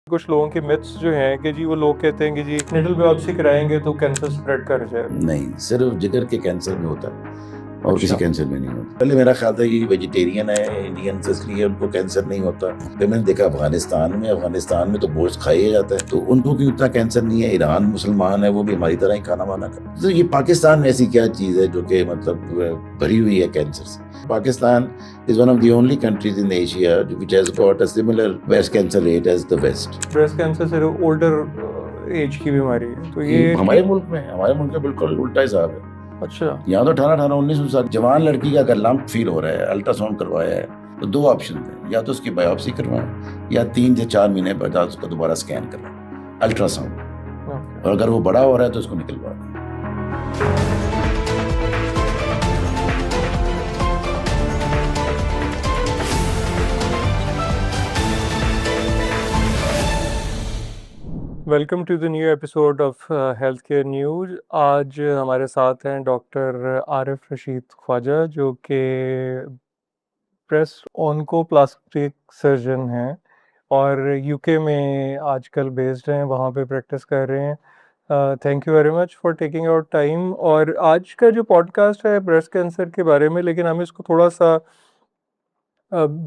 کچھ لوگوں کے متس جو ہیں کہ جی وہ لوگ کہتے ہیں کہ جی نیڈل بیوپسی کرائیں گے تو کینسر سپریڈ کر جائے. نہیں، صرف جگر کے کینسر میں ہوتا ہے اور کسی اچھا. کینسر میں نہیں ہوتا. پہلے میرا خیال تھا کہ ویجیٹیرین ہے انڈینز، اس لیے ان کو کینسر نہیں ہوتا. پھر میں نے دیکھا افغانستان میں تو گوشت کھایا جاتا ہے، تو ان کو کیوں اتنا کینسر نہیں ہے. ایران مسلمان ہے، وہ بھی ہماری طرح ہی کھانا وانا کھاتا ہے. تو یہ پاکستان میں ایسی کیا چیز ہے جو کہ مطلب بھری ہوئی ہے کینسر سے. Pakistan is one of the only countries in Asia which has got a similar breast cancer rate as the West. Breast cancer صرف اولڈر ایج کی بیماری ہے تو یہ ہمارے ملک میں بالکل الٹا حساب ہے. اچھا. یہاں تو 18-19 سال جوان لڑکی کا اگر لمپ فیل ہو رہا ہے، الٹرا ساؤنڈ کروایا ہے، تو 2 آپشن ہیں، یا تو اس کی بایوپسی کروائیں یا 3 سے 4 مہینے بعد اس کو دوبارہ اسکین کروائیں الٹرا ساؤنڈ. اور اگر وہ بڑا ہو رہا ہے تو اس کو نکلوا دیں. Welcome to the new episode of health care news. آج ہمارے ساتھ ہیں ڈاکٹر عارف رشید خواجہ جو کہ بریسٹ اونکو پلاسٹک سرجن ہیں اور یو کے میں آج کل بیسڈ ہیں، وہاں پہ پریکٹس کر رہے ہیں. Thank you very much for taking out time. اور آج کا جو پوڈ کاسٹ ہے بریسٹ کینسر کے بارے میں، لیکن ہم اس کو تھوڑا سا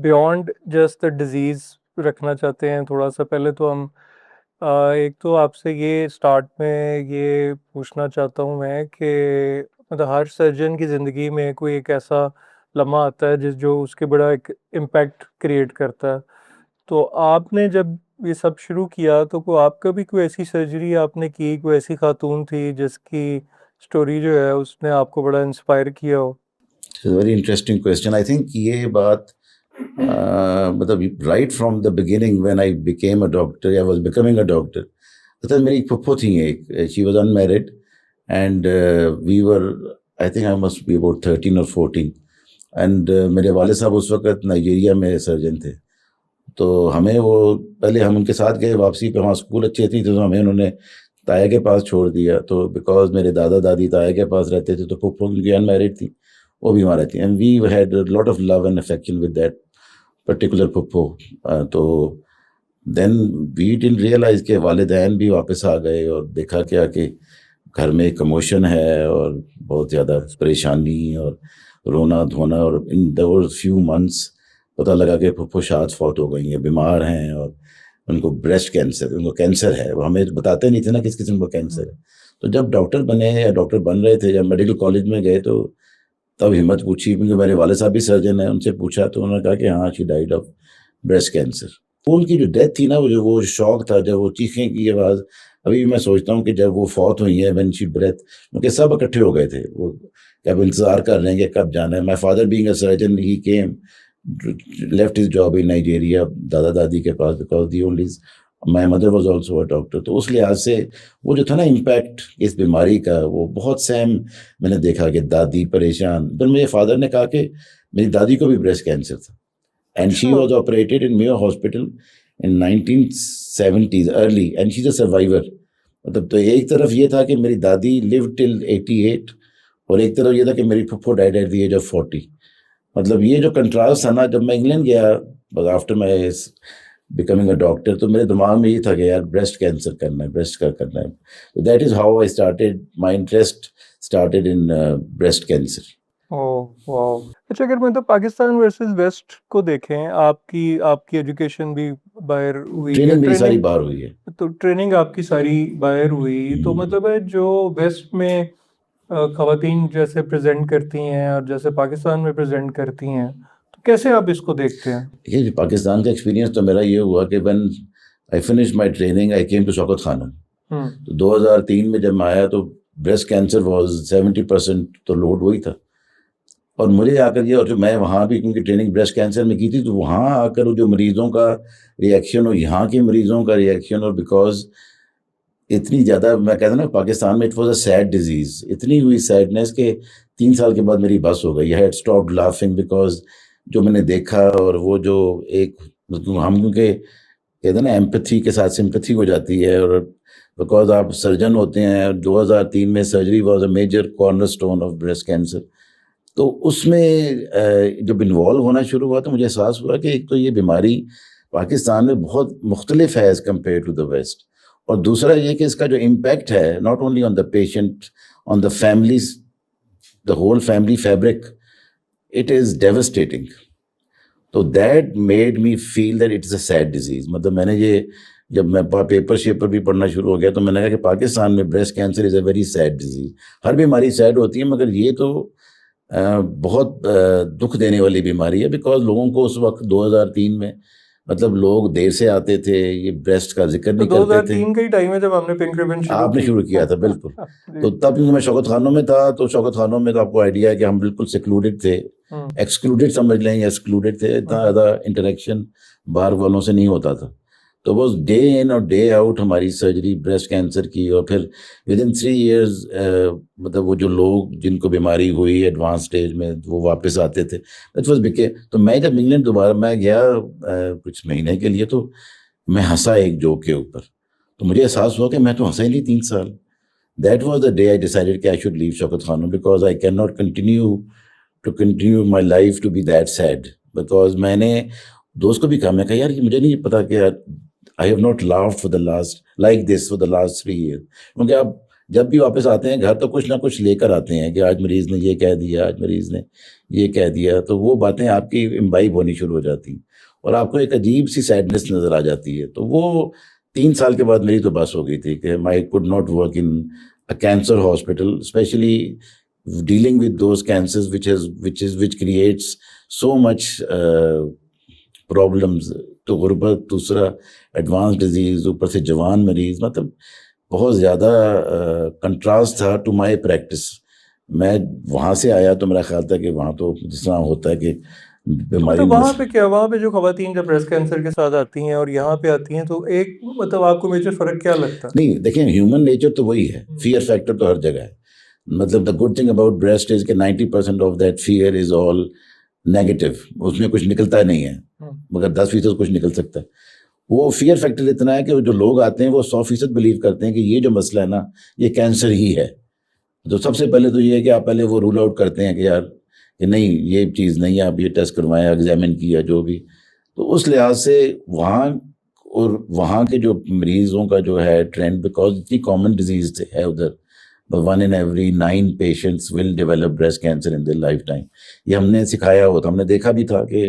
بیونڈ جسٹ ڈیزیز رکھنا چاہتے ہیں. تھوڑا سا پہلے تو ہم ایک تو آپ سے یہ اسٹارٹ میں یہ پوچھنا چاہتا ہوں میں کہ مطلب ہر سرجن کی زندگی میں کوئی ایک ایسا لمحہ آتا ہے جو اس کے بڑا ایک امپیکٹ کریٹ کرتا ہے. تو آپ نے جب یہ سب شروع کیا تو آپ کا بھی کوئی ایسی سرجری آپ نے کی، کوئی ایسی خاتون تھی جس کی سٹوری جو ہے اس نے آپ کو بڑا انسپائر کیا ہو؟ Very interesting question. I think یہ بات مطلب right from the beginning when I became a doctor یا واز بیکمنگ اے ڈاکٹر. مطلب میری پھپھو تھیں ایک، she was in married and we were I think I must be about 13 اور 14 اینڈ میرے والد صاحب اس وقت نائجیریا میں سرجن تھے. تو ہمیں وہ پہلے ہم ان کے ساتھ گئے واپسی پہ، وہاں اسکول اچھے تھی تو ہمیں انہوں نے تایا کے پاس چھوڑ دیا. تو بیکاز میرے دادا دادی تایا کے پاس رہتے تھے تو پھپھو ان کی ان میرڈ تھی، وہ بھی وہاں رہتی. And we had lot of love and affection with that particular پھپھو. تو دین وی ڈنٹ ریئلائز کہ والدین بھی واپس آ گئے اور دیکھا کیا کہ گھر میں کموشن ہے اور بہت زیادہ پریشانی اور رونا دھونا. اور ان دوز فیو منتھس پتہ لگا کہ پھپھو شاد فوت ہو گئی ہیں، بیمار ہیں اور ان کو بریسٹ کینسر، ان کو کینسر ہے. وہ ہمیں بتاتے نہیں تھے نا کس قسم کا کینسر ہے. تو جب ڈاکٹر بنے یا ڈاکٹر بن رہے تھے، جب میڈیکل کالج میں گئے تو تب ہمت پوچھی، کیونکہ میرے والد صاحب بھی سرجن ہیں، ان سے پوچھا تو انہوں نے کہا کہ ہاں شی ڈائیڈ آف بریسٹ کینسر. ان کی جو ڈیتھ تھی نا، وہ شوق تھا، جب وہ چیخیں کی آواز ابھی بھی میں سوچتا ہوں کہ جب وہ فوت ہوئی ہیں وین شی بریتھ، کیونکہ سب اکٹھے ہو گئے تھے، وہ اب انتظار کر رہے ہیں کہ کب جانا ہے. My father being a surgeon he came left his job in Nigeria دادا دادی کے پاس because the only my mother was also a doctor. تو اس لحاظ سے وہ جو تھا نا امپیکٹ اس بیماری کا، وہ بہت سیم میں نے دیکھا کہ دادی پریشان. پھر میرے فادر نے کہا کہ میری دادی کو بھی بریسٹ کینسر تھا and she was operated in mu hospital in 1970s early and she is a survivor. مطلب تو ایک طرف یہ تھا کہ میری دادی لیو ٹل 88 اور ایک طرف یہ تھا کہ میری پھپھو died at the age of 40. مطلب یہ جو کنٹراسٹ تھا نا، جب میں انگلینڈ گیا after my becoming a doctor, تو میرے دماغ میں یہ تھا کہ یار بریسٹ کینسر کرنا ہے، بریسٹ کا کرنا ہے. تو that is how I started my interest started in breast cancer. Wow. اچھا، اگر مطلب پاکستان ورسز ویسٹ کو دیکھیں، آپ کی ایجوکیشن بھی باہر ہوئی ہے، ٹریننگ میری ساری باہر ہوئی ہے. تو ٹریننگ آپ کی ساری باہر ہوئی، تو مطلب ہے جو ویسٹ میں خواتین جیسے پریزنٹ کرتی ہیں اور جیسے پاکستان میں پریزنٹ کرتی ہیں، تو کیسے آپ اس کو دیکھتے ہیں؟ یہ پاکستان کا ایکسپیرینس تو میرا یہ ہوا کہ when I finish my training I came to Shaukat Khanum. تو 2003 میں جب میں آیا تو بریسٹ کینسر واز 70% تو لوڈ وہی تھا. اور مجھے آ کر یہ، اور جو میں وہاں بھی کیونکہ ٹریننگ بریسٹ کینسر میں کی تھی، تو وہاں آ کر جو مریضوں کا ریئیکشن اور یہاں کے مریضوں کا ریئیکشن، اور بیکاز اتنی زیادہ میں کہتا نا پاکستان میں it was a sad disease, اتنی ہوئی سیڈنس کہ 3 سال کے بعد میری بس ہو گئی. I had stopped laughing because جو میں نے دیکھا، اور وہ جو ایک ہم کیونکہ کہتے ہیں نا ایمپتھی کے ساتھ سمپتھی ہو جاتی ہے، اور بیکاز آپ سرجن ہوتے ہیں. 2003 میں surgery was a major cornerstone of breast cancer. تو اس میں جب انوالو ہونا شروع ہوا تو مجھے احساس ہوا کہ ایک تو یہ بیماری پاکستان میں بہت مختلف ہے as compare to the west. اور دوسرا یہ کہ اس کا جو امپیکٹ ہے not only on the patient, on the families, the whole family fabric, it is devastating. تو that made me feel that it is a sad disease. مطلب میں نے یہ جب میں پیپر شیپر بھی پڑھنا شروع ہو گیا تو میں نے کہا کہ پاکستان میں breast cancer is a very sad disease. ہر بیماری سیڈ ہوتی ہے مگر یہ تو بہت دکھ دینے والی بیماری ہے, بیکاز لوگوں کو اس وقت 2003 میں مطلب لوگ دیر سے آتے تھے, یہ بریسٹ کا ذکر نہیں کرتے تھے. 2003 کا ہی ٹائم ہے جب ہم نے پنک ریبن آپ نے شروع کیا تھا, بالکل. تو تب میں شوکت خانوں میں تھا, تو شوکت خانوں میں تو آپ کو آئیڈیا ہے کہ ہم بالکل سیکلوڈڈ تھے, ایکسکلوڈڈ سمجھ لیں یا ایکسکلوڈڈ تھے. اتنا زیادہ انٹریکشن باہر والوں سے نہیں ہوتا تھا. تو وہ ڈے ان اور ڈے آؤٹ ہماری سرجری بریسٹ کینسر کی. اور پھر ود ان 3 ایئرز مطلب وہ جو لوگ جن کو بیماری ہوئی ایڈوانس اسٹیج میں وہ واپس آتے تھے. تو میں جب انگلینڈ دوبارہ میں گیا کچھ مہینے کے لیے, تو میں ہنسا ایک جوک کے اوپر, تو مجھے احساس ہوا کہ میں تو ہنسا ہی نہیں 3 سال. That was the day I decided کہ I should leave Shaukat Khanum, because I can not continue my life to be that sad. Because میں نے دوست کو بھی کہا, میں کہا یار مجھے نہیں پتا کہ I have not laughed for the last 3 years. کیونکہ آپ جب بھی واپس آتے ہیں گھر تو کچھ نہ کچھ لے کر آتے ہیں کہ آج مریض نے یہ کہہ دیا, آج مریض نے یہ کہہ دیا, تو وہ باتیں آپ کی امبائب ہونی شروع ہو جاتی ہیں اور آپ کو ایک عجیب سی سیڈنس نظر آ جاتی ہے. تو وہ 3 سال کے بعد میری تو بس ہو گئی تھی کہ I could not work in a cancer hospital, especially dealing with those cancers which creates so much problems. تو غربت, دوسرا ایڈوانس ڈیزیز, اوپر سے جوان مریض, مطلب بہت زیادہ کنٹراسٹ تھا ٹو مائی پریکٹس. میں وہاں سے آیا تو میرا خیال تھا کہ وہاں تو جس طرح ہوتا ہے کہ بیماری, مطلب وہاں پہ کیا, وہاں پہ جو خواتین جب بریسٹ کینسر کے ساتھ آتی ہیں اور یہاں پہ آتی ہیں تو ایک مطلب آپ کو میجر فرق کیا لگتا ہے؟ نہیں دیکھیں, ہیومن نیچر تو وہی ہے, فیئر فیکٹر تو ہر جگہ ہے. مطلب the good thing about breast is کہ 90% of that fear is all negative, اس میں کچھ نکلتا نہیں ہے, مگر 10% کچھ نکل سکتا ہے. وہ فیئر فیکٹر اتنا ہے کہ جو لوگ آتے ہیں وہ 100% بلیو کرتے ہیں کہ یہ جو مسئلہ ہے نا یہ کینسر ہی ہے. تو سب سے پہلے تو یہ ہے کہ آپ پہلے وہ رول آؤٹ کرتے ہیں کہ یار کہ نہیں یہ چیز نہیں ہے, آپ یہ ٹیسٹ کروائیں, ایگزامن کیا جو بھی. تو اس لحاظ سے وہاں کے جو مریضوں کا جو ہے ٹرینڈ, بیکاز اتنی کامن ڈیزیز ہے ادھر, 1 in every 9 patients will develop breast cancer in their lifetime. یہ ہم نے سکھایا ہوا تھا, ہم نے دیکھا بھی تھا کہ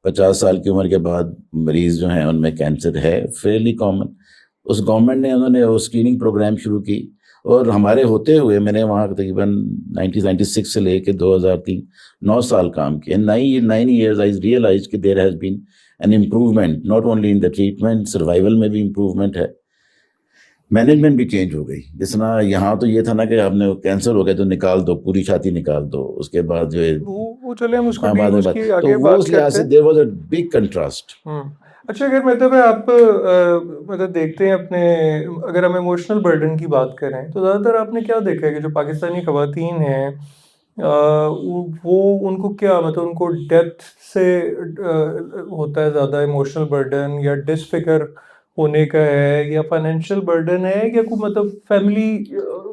50 سال کی عمر کے بعد مریض جو ہیں ان میں کینسر ہے, فیئرلی کامن. اس گورنمنٹ نے انہوں نے وہ اسکریننگ پروگرام شروع کی, اور ہمارے ہوتے ہوئے میں نے وہاں تقریباً 1996 سے لے کے 2003 9 سال کام کیا. 9 years I realized کہ there has been an improvement not only in the treatment, survival میں بھی امپروومنٹ ہے, مینجمنٹ بھی چینج ہو گئی. جس طرح یہاں تو یہ تھا نا کہ آپ نے کینسر ہو گیا تو نکال دو, پوری چھاتی نکال دو, اس کے بعد جو ہے وہ چلے ہم اس کو بعد میں اس کی تو آگے وہ بات اس لحاظ سے کرتے there was a big contrast. ہیں. اچھا, اگر مطلب آپ مطلب دیکھتے ہیں اپنے, اگر ہم ایموشنل برڈن کی بات کریں تو زیادہ تر آپ نے کیا دیکھا ہے کہ جو پاکستانی خواتین ہیں وہ ان کو کیا مطلب ان کو ڈیتھ سے ہوتا ہے زیادہ ایموشنل برڈن, یا ڈس فگر ہونے کا ہے, یا فائنینشیل برڈن ہے, یا کوئی مطلب فیملی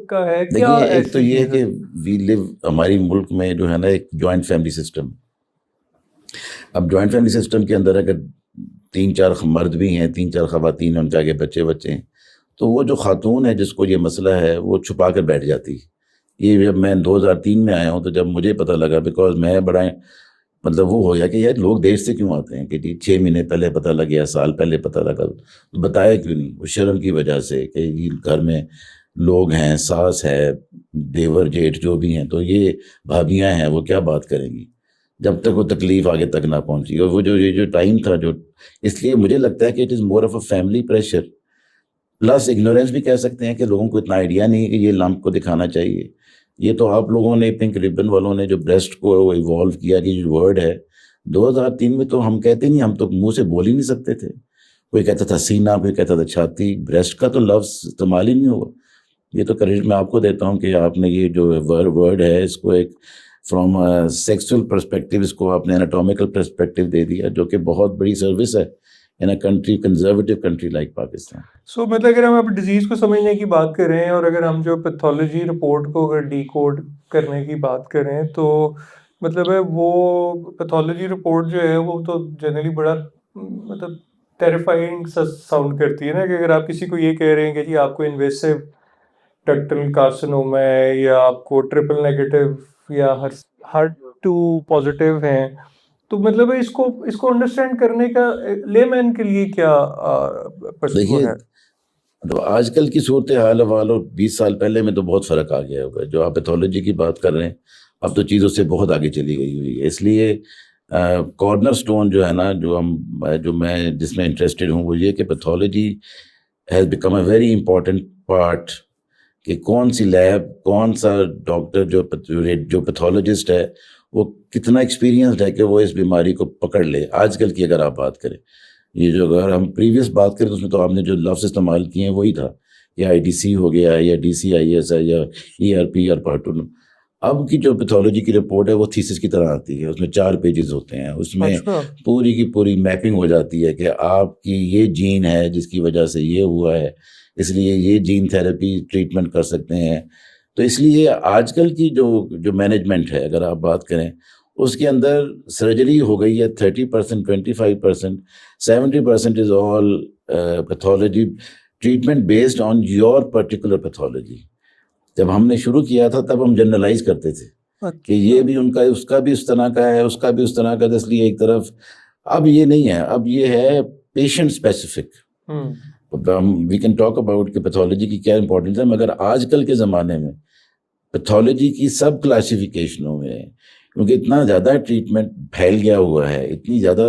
کا ہے, کیا دیکھیے ایک تو ایسی یہ ہے چیز ہے؟ کہ وی لیو, ہماری ملک میں جو ہے نا ایک جوائنٹ فیملی سسٹم. اب جوائنٹ فیملی سسٹم کے اندر اگر 3-4 مرد بھی ہیں, 3-4 خواتین ہیں, ان کے آگے بچے ہیں, تو وہ جو خاتون ہے جس کو یہ مسئلہ ہے وہ چھپا کر بیٹھ جاتی. یہ جب میں 2003 میں آیا ہوں تو جب مجھے پتہ لگا, بیکاز میں بڑا مطلب وہ ہو گیا کہ یار لوگ دیر سے کیوں آتے ہیں, کہ جی 6 مہینے پہلے پتہ لگ گیا, سال پہلے پتہ لگا, تو بتایا کیوں نہیں؟ وہ شرم کی وجہ سے کہ گھر میں لوگ ہیں, ساس ہے, دیور جیٹھ جو بھی ہیں, تو یہ بھابیاں ہیں, وہ کیا بات کریں گی جب تک وہ تکلیف آگے تک نہ پہنچی. اور وہ جو ٹائم تھا جو, اس لیے مجھے لگتا ہے کہ it is more of a family pressure plus ignorance بھی کہہ سکتے ہیں کہ لوگوں کو اتنا آئیڈیا نہیں ہے کہ یہ لمپ کو دکھانا چاہیے. یہ تو آپ لوگوں نے پنک ریبن والوں نے جو بریسٹ کو ایوالو کیا کہ جو ورڈ ہے 2003 میں تو ہم کہتے نہیں, ہم تو منہ سے بول ہی نہیں سکتے تھے. کوئی کہتا تھا سینہ, کوئی کہتا تھا چھاتی, بریسٹ کا تو لفظ استعمال ہی نہیں ہوا. یہ تو کریڈٹ میں آپ کو دیتا ہوں کہ آپ نے یہ جو ورڈ ہے اس کو ایک فرام سیکسول پرسپیکٹیو اس کو آپ نے اناٹومیکل پرسپیکٹیو دے دیا, جو کہ بہت بڑی سروس ہے in a country, conservative country like Pakistan. سو مطلب اگر ہم اب ڈیزیز کو سمجھنے کی بات کریں, اور اگر ہم جو پیتھولوجی رپورٹ کو اگر ڈی کوڈ کرنے کی بات کریں, تو مطلب ہے وہ پیتھولوجی رپورٹ جو ہے وہ تو جنرلی بڑا مطلب ٹیریفائنگ سا ساؤنڈ کرتی ہے نا، کہ اگر آپ کسی کو یہ کہہ رہے ہیں کہ جی آپ کو انویسو ڈکٹل کارسنوما ہے، یا آپ کو ٹرپل نیگیٹو یا ہارٹ ٹو پازیٹیو ہیں، تو مطلب اس کو انڈرسٹینڈ کرنے کا لے مین کے لیے کیا وہ دیکھیے ہے؟ تو آج کل کی صورتحال حال اور 20 سال پہلے میں تو بہت فرق آ گیا ہوگا. جو آپ پیتھولوجی کی بات کر رہے ہیں اب تو چیزوں سے بہت آگے چلی گئی ہوئی ہے. اس لیے کارنر سٹون جو ہے نا جو میں جس میں انٹرسٹڈ ہوں وہ یہ کہ pathology has become a very important part. کہ کون سی لیب، کون سا ڈاکٹر جو پیتھولوجسٹ ہے وہ کتنا ایکسپیرینسڈ ہے کہ وہ اس بیماری کو پکڑ لے. آج کل کی اگر آپ بات کریں، یہ جو اگر ہم پریویس بات کریں تو اس میں تو آپ نے جو لفظ استعمال کیے ہیں وہی تھا، یا آئی ڈی سی ہو گیا، یا ڈی سی آئی ایس ہے، یا ای آر پی اور پارٹ 2. اب کی جو پیتھولوجی کی رپورٹ ہے وہ تھیسس کی طرح آتی ہے. اس میں 4 پیجز ہوتے ہیں. اس میں اچھا، پوری کی پوری میپنگ ہو جاتی ہے کہ آپ کی یہ جین ہے جس کی وجہ سے یہ ہوا ہے، اس لیے یہ جین تھراپی ٹریٹمنٹ کر سکتے ہیں. تو اس لیے آج کل کی جو مینجمنٹ ہے اگر آپ بات کریں اس کے اندر سرجری ہو گئی ہے 30%، 25%، 70% is all pathology treatment based on your particular pathology. جب ہم نے شروع کیا تھا تب ہم جنرلائز کرتے تھے کہ یہ بھی ان کا، اس کا بھی اس طرح کا ہے، اس کا بھی اس طرح کا ہے، اس لیے ایک طرف. اب یہ نہیں ہے، اب یہ ہے patient specific. We can talk about کہ پیتھولوجی کی کیا امپورٹنس ہے، مگر آج کل کے زمانے میں پیتھولوجی کی سب کلاسیفیکیشنوں میں کیونکہ اتنا زیادہ ٹریٹمنٹ پھیل گیا ہوا ہے، اتنی زیادہ.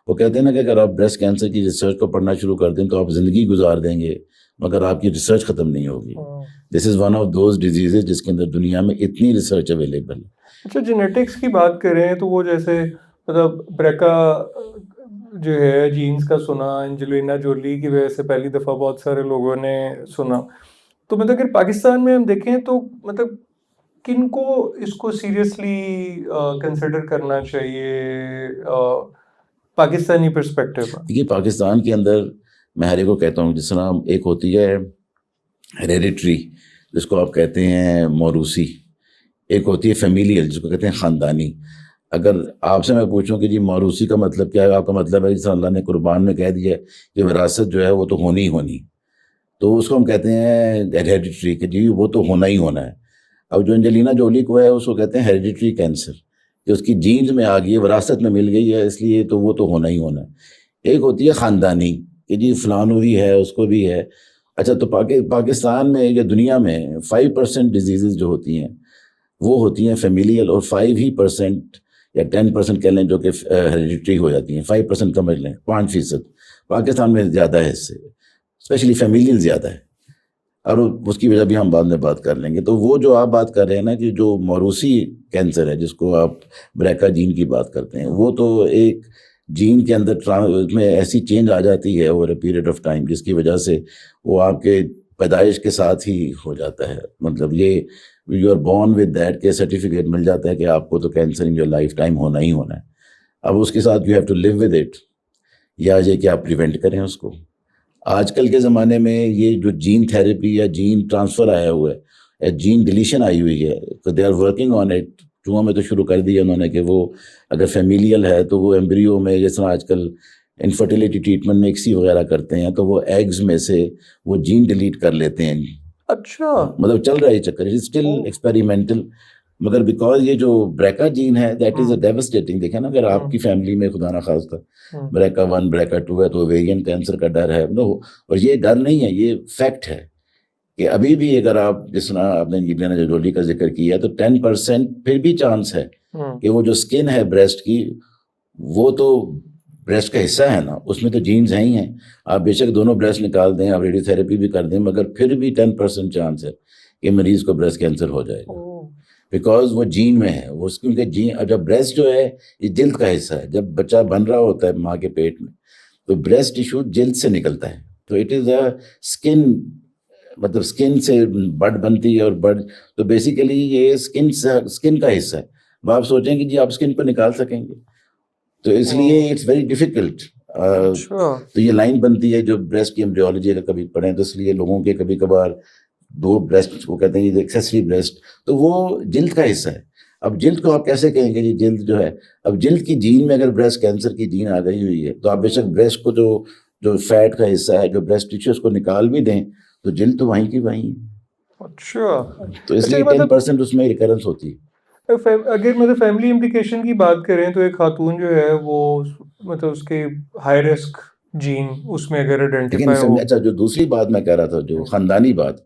وہ کہتے ہیں نا کہ اگر آپ بریسٹ کینسر کی ریسرچ کو پڑھنا شروع کر دیں تو آپ زندگی گزار دیں گے مگر آپ کی ریسرچ ختم نہیں ہوگی. This is one of those diseases جس کے اندر دنیا میں اتنی ریسرچ اویلیبل ہے. اچھا، جینیٹکس کی بات کریں تو وہ جیسے مطلب بریکا جو ہے جینز کا سنا، انجلینا جولی کی وجہ سے پہلی دفعہ بہت سارے لوگوں نے سنا. تو مطلب اگر پاکستان میں ہم دیکھیں تو مطلب کن کو اس کو سیریسلی کنسیڈر کرنا چاہیے پاکستانی پرسپیکٹو میں؟ دیکھیے پاکستان کے اندر میں ہر ایک کو کہتا ہوں جس طرح ایک ہوتی ہے ہیریڈیٹری جس کو آپ کہتے ہیں موروثی، ایک ہوتی ہے فیمیلیل جس کو کہتے ہیں خاندانی. اگر آپ سے میں پوچھوں کہ جی موروثی کا مطلب کیا ہے، آپ کا مطلب ہے جس اللہ نے قربان میں کہہ دیا ہے کہ وراثت جو ہے وہ تو ہونی ہی ہونی، تو اس کو ہم کہتے ہیں ہیریڈیٹری کہ جی وہ تو ہونا ہی ہونا ہے. اب جو انجلینا جولی کو ہے اس کو کہتے ہیں ہیریڈیٹری کینسر کہ اس کی جینز میں آ گئی ہے، وراثت میں مل گئی ہے، اس لیے تو وہ تو ہونا ہی ہونا ہے. ایک ہوتی ہے خاندانی کہ جی فلانو بھی ہے، اس کو بھی ہے. اچھا تو پاکستان میں یا دنیا میں 5% ڈیزیزز جو ہوتی ہیں وہ ہوتی ہیں فیمیلیل، اور 5% یا 10% کہہ لیں جو کہ ہیریڈیٹری ہو جاتی ہیں. 5% سمجھ لیں، 5%. پاکستان میں زیادہ ہے اس سے، اسپیشلی فیمیلیل زیادہ ہے، اور اس کی وجہ بھی ہم بعد میں بات کر لیں گے. تو وہ جو آپ بات کر رہے ہیں نا کہ جو موروثی کینسر ہے جس کو آپ بریکا جین کی بات کرتے ہیں، وہ تو ایک جین کے اندر میں ایسی چینج آ جاتی ہے over a period of time جس کی وجہ سے وہ آپ کے پیدائش کے ساتھ ہی ہو جاتا ہے. مطلب یہ you are born with that کے سرٹیفکیٹ مل جاتا ہے کہ آپ کو تو cancer in your lifetime ہونا ہی ہونا ہے. اب اس کے ساتھ you have to live with it, یا یہ کہ آپ پریونٹ کریں اس کو. آج کل کے زمانے میں یہ جو جین تھیراپی یا جین ٹرانسفر آیا ہوا ہے یا جین ڈیلیشن آئی ہوئی ہے تو they are working on it. چوہوں میں تو شروع کر دیا انہوں نے کہ وہ اگر فیمیلیل ہے تو وہ ایمبریو میں، جس طرح آج کل انفرٹیلیٹی ٹریٹمنٹ میں ایکسی وغیرہ کرتے ہیں تو وہ ایگز میں سے وہ جین ڈیلیٹ کر لیتے ہیں. اچھا، مطلب چل رہا ہے یہ چکر، اسٹل ایکسپیریمنٹل. مگر بیکاز یہ جو بریکا جین ہے دیٹ از اے ڈیوسٹیٹنگ. دیکھیں نا اگر آپ کی فیملی میں خدا نہ خواستہ بریکا 1 بریکا 2 ہے تو اوویرین کینسر کا ڈر ہے. اور یہ ڈر نہیں ہے، یہ فیکٹ ہے کہ ابھی بھی اگر آپ جس طرح آپ نے انجلینا جولی کا ذکر کیا تو 10% پھر بھی چانس ہے کہ وہ جو سکن ہے بریسٹ کی وہ تو بریسٹ کا حصہ ہے نا، اس میں تو جینز ہیں ہی ہیں. آپ بے شک دونوں بریسٹ نکال دیں، آپ ریڈیو تھراپی بھی کر دیں، مگر پھر بھی 10% چانس ہے کہ مریض کو بریسٹ کینسر ہو جائے گا بیکاز وہ جین میں ہے. وہ کیونکہ جین، جب بریسٹ جو ہے یہ جلد کا حصہ ہے، جب بچہ بن رہا ہوتا ہے ماں کے پیٹ میں تو بریسٹ ٹیشو جلد سے نکلتا ہے. تو اٹ از اے اسکن، مطلب اسکن سے بڈ بنتی ہے، اور بڈ تو بیسیکلی یہ اسکن کا حصہ ہے. اب آپ سوچیں کہ جی آپ اسکن کو نکال سکیں گے تو اس لیے اٹس ویری ڈیفیکلٹ. تو یہ لائن بنتی ہے جو بریسٹ کی ایمبریولوجی اگر کبھی پڑھیں تو اس لیے لوگوں کے کبھی کبھار 2 بریسٹ وہ کہتے ہیں ایکسیسری بریسٹ تو وہ جلد کا حصہ ہے. اب جلد کو آپ کیسے کہیں گے جی جلد جو ہے، اب جلد کی جین میں اگر بریسٹ کینسر کی جین آ گئی ہوئی ہے تو آپ بے شک بریسٹ کو جو فیٹ کا حصہ ہے، جو بریسٹ ٹیشو، اس کو نکال بھی دیں تو جلد تو وہیں کی وہیں ہے. اچھا تو اس اچھا لیے مطلب 10% اس میں ریکرنس ہوتی ہے. اگر مطلب فیملی امپلیکیشن کی بات کریں تو ایک خاتون جو ہے وہ مطلب اس کے ہائی رسک جین اس میں اگر لیکن آئیڈینٹیفائی ہو. اچھا جو دوسری بات میں کہہ رہا تھا، جو خاندانی بات،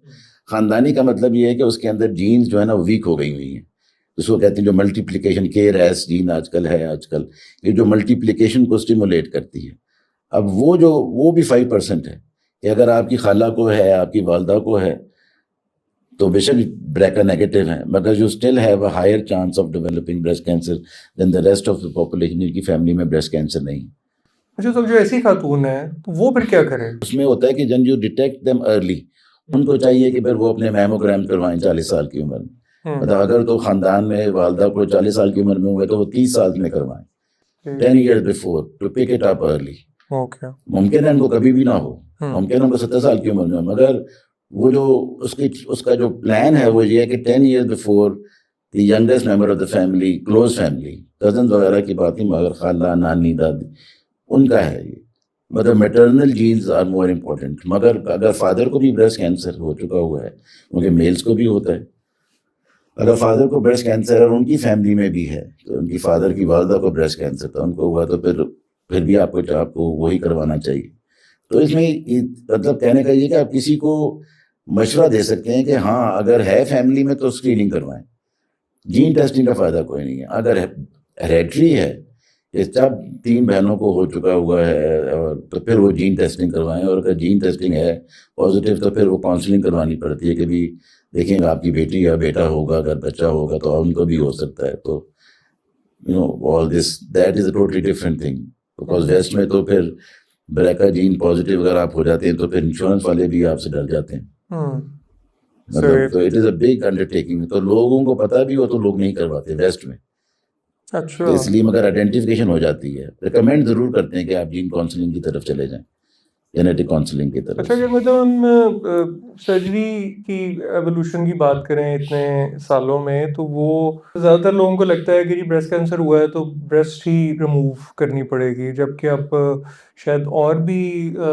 خاندانی کا مطلب یہ ہے کہ اس کے اندر جینز جو ہے نا ویک ہو گئی ہوئی ہیں، اس کو کہتے ہیں جو ملٹیپلیکیشن کے ریس جین آج کل یہ جو ملٹیپلیکیشن کو اسٹیمولیٹ کرتی ہے. اب وہ بھی 5% ہے کہ اگر آپ کی خالہ کو ہے، آپ کی والدہ کو ہے تو بے شک BRCA نیگیٹو ہیں، مگر you still have a higher chance of developing breast cancer than the rest of the population جن کی فیملی میں بریسٹ کینسر نہیں. اچھا تو جو ایسی خاتون ہے تو وہ پھر کیا کرے؟ اس میں ہوتا ہے کہ جن یو ڈیٹیکٹ دیم ارلی، ان کو چاہیے کہ پھر وہ اپنے میموگرام کروائیں 40 سال کی عمر میں. مطلب اگر تو خاندان میں والدہ کو 40 سال کی عمر میں ہوئے تو وہ 30 سال میں کروائیں، 10 years before to pick it up early. ممکن ہے ان کو کبھی بھی نہ ہو، ممکن ہے ان کو 70 سال کی عمر میں ہو، مگر وہ جو اس کا جو پلان ہے وہ یہ ہے کہ 10 years before the youngest member of the family, close family, cousins وغیرہ کی بات نہیں، مگر خالہ، نانی، دادی، ان کا ہے یہ. مطلب maternal genes are more important. مگر اگر فادر کو بھی بریسٹ کینسر ہو چکا ہوا ہے، کیونکہ میلز کو بھی ہوتا ہے، اگر فادر کو بریسٹ کینسر اور ان کی فیملی میں بھی ہے، تو ان کی فادر کی والدہ کو بریسٹ کینسر تھا، ان کو ہوا، تو پھر بھی آپ کو وہی کروانا چاہیے. تو اس میں مطلب کہنے کا یہ کہ آپ کسی کو مشورہ دے سکتے ہیں کہ ہاں اگر ہے فیملی میں تو اسکریننگ کروائیں. جین ٹیسٹنگ کا فائدہ کوئی نہیں ہے. اگر ہیریڈٹری ہے، یہ سب 3 بہنوں کو ہو چکا ہوا ہے، اور تو پھر وہ جین ٹیسٹنگ کروائیں. اور اگر جین ٹیسٹنگ ہے پازیٹیو تو پھر وہ کاؤنسلنگ کروانی پڑتی ہے کہ بھی دیکھیں آپ کی بیٹی یا بیٹا ہوگا، اگر بچہ ہوگا تو ان کو بھی ہو سکتا ہے. تو all this that is a totally different thing, because west میں تو پھر BRCA جین پازیٹیو اگر آپ ہو جاتے ہیں تو پھر انشورنس والے بھی آپ سے ڈر جاتے ہیں. مطلب تو it is a big undertaking. تو لوگوں کو پتہ بھی ہو تو لوگ نہیں کرواتے ویسٹ میں. اچھا تو اس لیے مگر آئیڈینٹیفیکیشن ہو جاتی ہے. ریکمینڈ ضرور کرتے ہیں کہ آپ جین کاؤنسلنگ کی طرف چلے جائیں، جینیٹک کاؤنسلنگ کی طرف. اچھا اگر مطلب ہم سرجری کی ایوولوشن کی بات کریں اتنے سالوں میں، تو وہ زیادہ تر لوگوں کو لگتا ہے کہ جی بریسٹ کینسر ہوا ہے تو بریسٹ ہی ریموو کرنی پڑے گی، جبکہ اب شاید اور بھی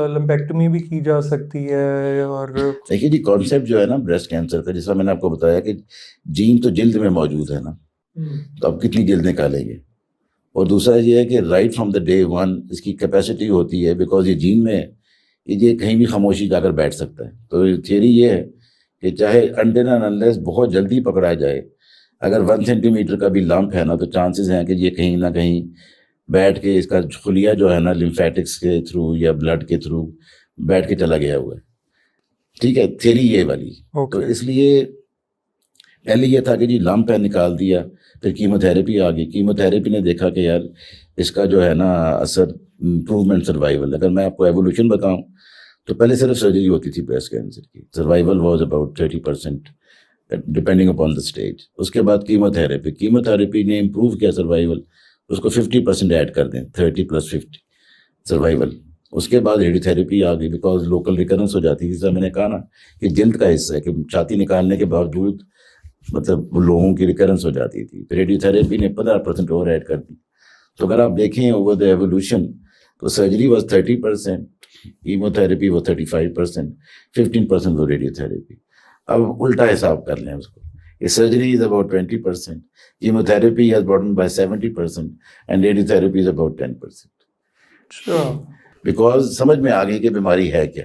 لمپیکٹمی بھی کی جا سکتی ہے. اور دیکھیے جی کانسیپٹ جو ہے نا بریسٹ کینسر کا، جیسا میں نے آپ کو بتایا کہ جین تو جلد میں موجود ہے نا، تو اب کتنی جلد نکالیں گے. اور دوسرا یہ ہے کہ right from the day one اس کی کیپیسٹی ہوتی ہے، بیکاز یہ جین میں یہ کہیں بھی خاموشی جا کر بیٹھ سکتا ہے. تو تھیوری یہ ہے کہ چاہے انٹل اینڈ انلیس بہت جلدی پکڑا جائے، اگر 1 سینٹی میٹر کا بھی لمپ ہے نا تو چانسز ہیں کہ یہ کہیں نہ کہیں بیٹھ کے اس کا خلیہ جو ہے نا لمفیٹکس کے تھرو یا بلڈ کے تھرو بیٹھ کے چلا گیا ہوا ہے. ٹھیک ہے، تھیوری یہ والی. تو اس لیے پہلے یہ تھا کہ جی لمپ ہے نکال دیا، پھر کیموتھیراپی آ گئی. کیموتھیراپی نے دیکھا کہ یار اس کا جو ہے نا اثر امپروومنٹ سروائیول. اگر میں آپ کو ایوولوشن بتاؤں تو پہلے صرف سرجری ہوتی تھی بریسٹ کینسر کی، survival was about 30% depending upon the stage. اس کے بعد کیموتھیراپی نے امپروو کیا سروائیول، اس کو 50% ایڈ کر دیں، 30+50 سروائیول. اس کے بعد ریڈیو تھیراپی آ گئی، بیکاز لوکل ریکرنس ہو جاتی تھی. جیسا میں نے کہا نا کہ جلد کا حصہ ہے کہ چھاتی نکالنے کے باوجود مطلب لوگوں کی ریکرنس ہو جاتی تھی. ریڈیو تھیراپی نے 15% اور ایڈ کر دی. تو اگر آپ دیکھیں اوور دا ایوولوشن تو سرجری واز 30%، کیموتھیراپی وہ 35%، 15% وہ ریڈیو تھیراپی. اب الٹا حساب کر لیں اس کو، یہ surgery is about 20%، کیموتھیراپی has brought by 70%، and radiotherapy is about 10%. Because سمجھ میں آ گئی کہ بیماری ہے کیا.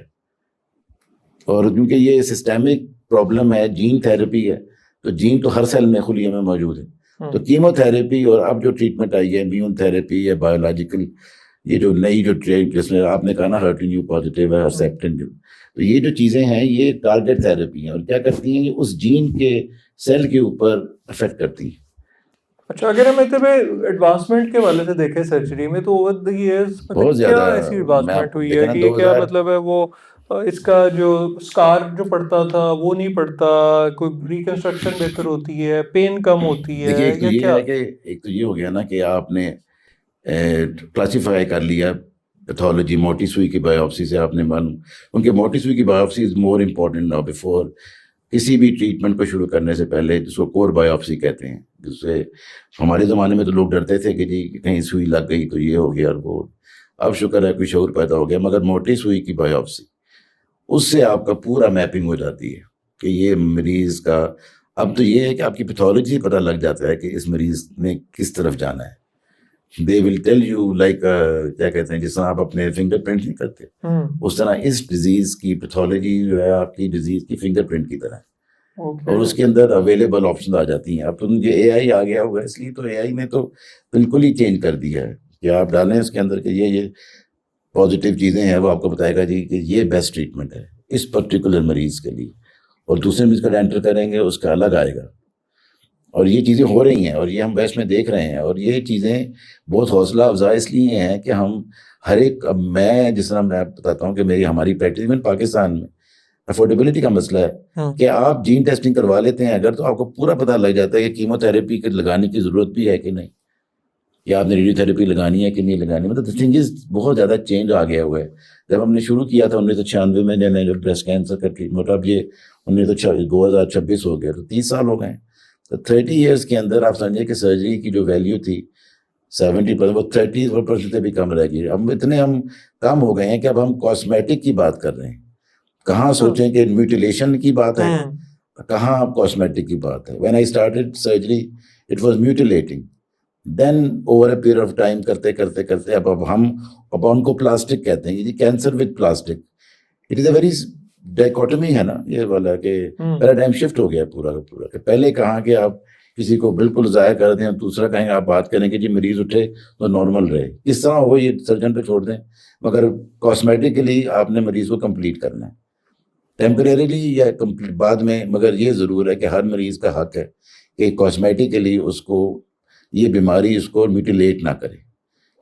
اور کیونکہ یہ سسٹمک پرابلم ہے، جین تھیراپی ہے، تو جین تو ہر سیل میں خلیے میں موجود ہے. تو کیموتھیراپی اور اب جو ٹریٹمنٹ آئی ہے امیون تھیراپی یا بایولوجیکل، یہ جو نئی جو جس میں آپ نے کہا نا ہرٹینیو پازیٹیو ہے اور سیپٹن، تو یہ جو چیزیں ہیں یہ ٹارگیٹ تھیراپی ہیں. اور کیا کرتی ہیں، یہ اس جین کے سیل کے اوپر افیکٹ کرتی ہیں. اچھا اگر ہم مطلب ایڈوانسمنٹ کے والے سے دیکھیں سرجری میں، تو اوور دی ایئرز بہت زیادہ کیا ایسی ایڈوانسمنٹ ہوئی ہے نا کہ یہ کیا مطلب ہے وہ اس کا جو اسکار جو پڑتا تھا وہ نہیں پڑتا، کوئی ریکنسٹرکشن بہتر ہوتی ہے، پین کم ہوتی ہے؟ دیکھیے ایک تو یہ کیا ہے کہ ایک تو یہ ہو گیا نا کہ آپ نے کلاسیفائی کر لیا پیتھولوجی موٹی سوئی کی بایوپسی سے. آپ نے معلوم ان کے موٹی سوئی کی بایوپسی از مور امپورٹنٹ ناؤ بیفور کسی بھی ٹریٹمنٹ کو شروع کرنے سے پہلے جس کو کور بایوپسی کہتے ہیں، جس سے ہمارے زمانے میں تو لوگ ڈرتے تھے کہ جی کہیں سوئی لگ گئی تو یہ ہو گیا اور وہ، اب شکر ہے کوئی شعور پیدا ہو گیا، مگر موٹی سوئی کی بایوپسی اس سے آپ کا پورا میپنگ ہو جاتی ہے کہ یہ مریض کا، اب تو یہ ہے کہ آپ کی پیتھولوجی پتہ لگ جاتا ہے کہ اس مریض نے کس طرف جانا ہے. دے ول ٹیل یو لائک کیا کہتے ہیں، جس طرح آپ اپنے فنگر پرنٹ نہیں کرتے اس طرح اس ڈیزیز کی پیتھولوجی جو ہے آپ کی ڈیزیز کی فنگر پرنٹ کی طرح ہے، اور اس کے اندر اویلیبل آپشن آ جاتی ہیں. اب تو یہ اے آئی آ گیا ہوا ہے، اس لیے تو اے آئی نے تو بالکل ہی چینج کر دیا ہے کہ آپ ڈالیں اس کے اندر کہ یہ پازیٹیو چیزیں ہیں، وہ آپ کو بتائے گا جی کہ یہ بیسٹ ٹریٹمنٹ ہے اس پرٹیکولر مریض کے لیے، اور دوسرے مریض کا انٹر کریں گے اس کا الگ آئے گا. اور یہ چیزیں ہو رہی ہیں اور یہ ہم ویسٹ میں دیکھ رہے ہیں، اور یہ چیزیں بہت حوصلہ افزا اس لیے ہیں کہ ہم ہر ایک، اب میں جس طرح میں بتاتا ہوں کہ ہماری پریکٹس میں پاکستان میں افورڈیبلٹی کا مسئلہ ہے کہ آپ جین ٹیسٹنگ کروا لیتے ہیں اگر، تو آپ کو پورا پتہ لگ جاتا ہے کہ کیمو تھراپی لگانے کی ضرورت بھی ہے کہ نہیں، یا آپ نے ریڈیو تھراپی لگانی ہے کہ نہیں لگانی. مطلب تھنگز بہت زیادہ چینج آ گیا ہوا ہے. جب ہم نے شروع کیا تھا 1996 میں نے جو بریسٹ کینسر کا ٹریٹمنٹ، اب یہ 2026 ہو گیا تو 30 سال ہو گئے ہیں. تو 30 ایئرس کے اندر آپ سمجھیں کہ سرجری کی جو ویلیو تھی 70%، وہ 30% سے بھی کم رہ گئی. اب اتنے ہم کم ہو گئے ہیں کہ اب ہم کاسمیٹک کی بات کر رہے ہیں. کہاں سوچیں کہ میوٹیلیشن کی بات ہے، کہاں اب کاسمیٹک کی بات ہے. When I started surgery it was mutilating, then over a period of time کرتے کرتے کرتے اب ہم ان کو پلاسٹک کہتے ہیں، یہ cancer with plastic. It is a very ڈائکوٹمی ہے نا یہ والا، کہ پیراڈائم شفٹ ہو گیا پورا کا پورا. کہ پہلے کہاں کہ آپ کسی کو بالکل ضائع کر دیں، دوسرا کہیں آپ بات کریں کہ جی مریض اٹھے تو نارمل رہے، کس طرح ہو یہ سرجن پہ چھوڑ دیں. مگر کاسمیٹکلی آپ نے مریض کو کمپلیٹ کرنا ہے، ٹیمپریریلی یا بعد میں. مگر یہ ضرور ہے کہ ہر مریض کا حق ہے کہ کاسمیٹکلی اس کو یہ بیماری اس کو میوٹیلیٹ نہ کرے.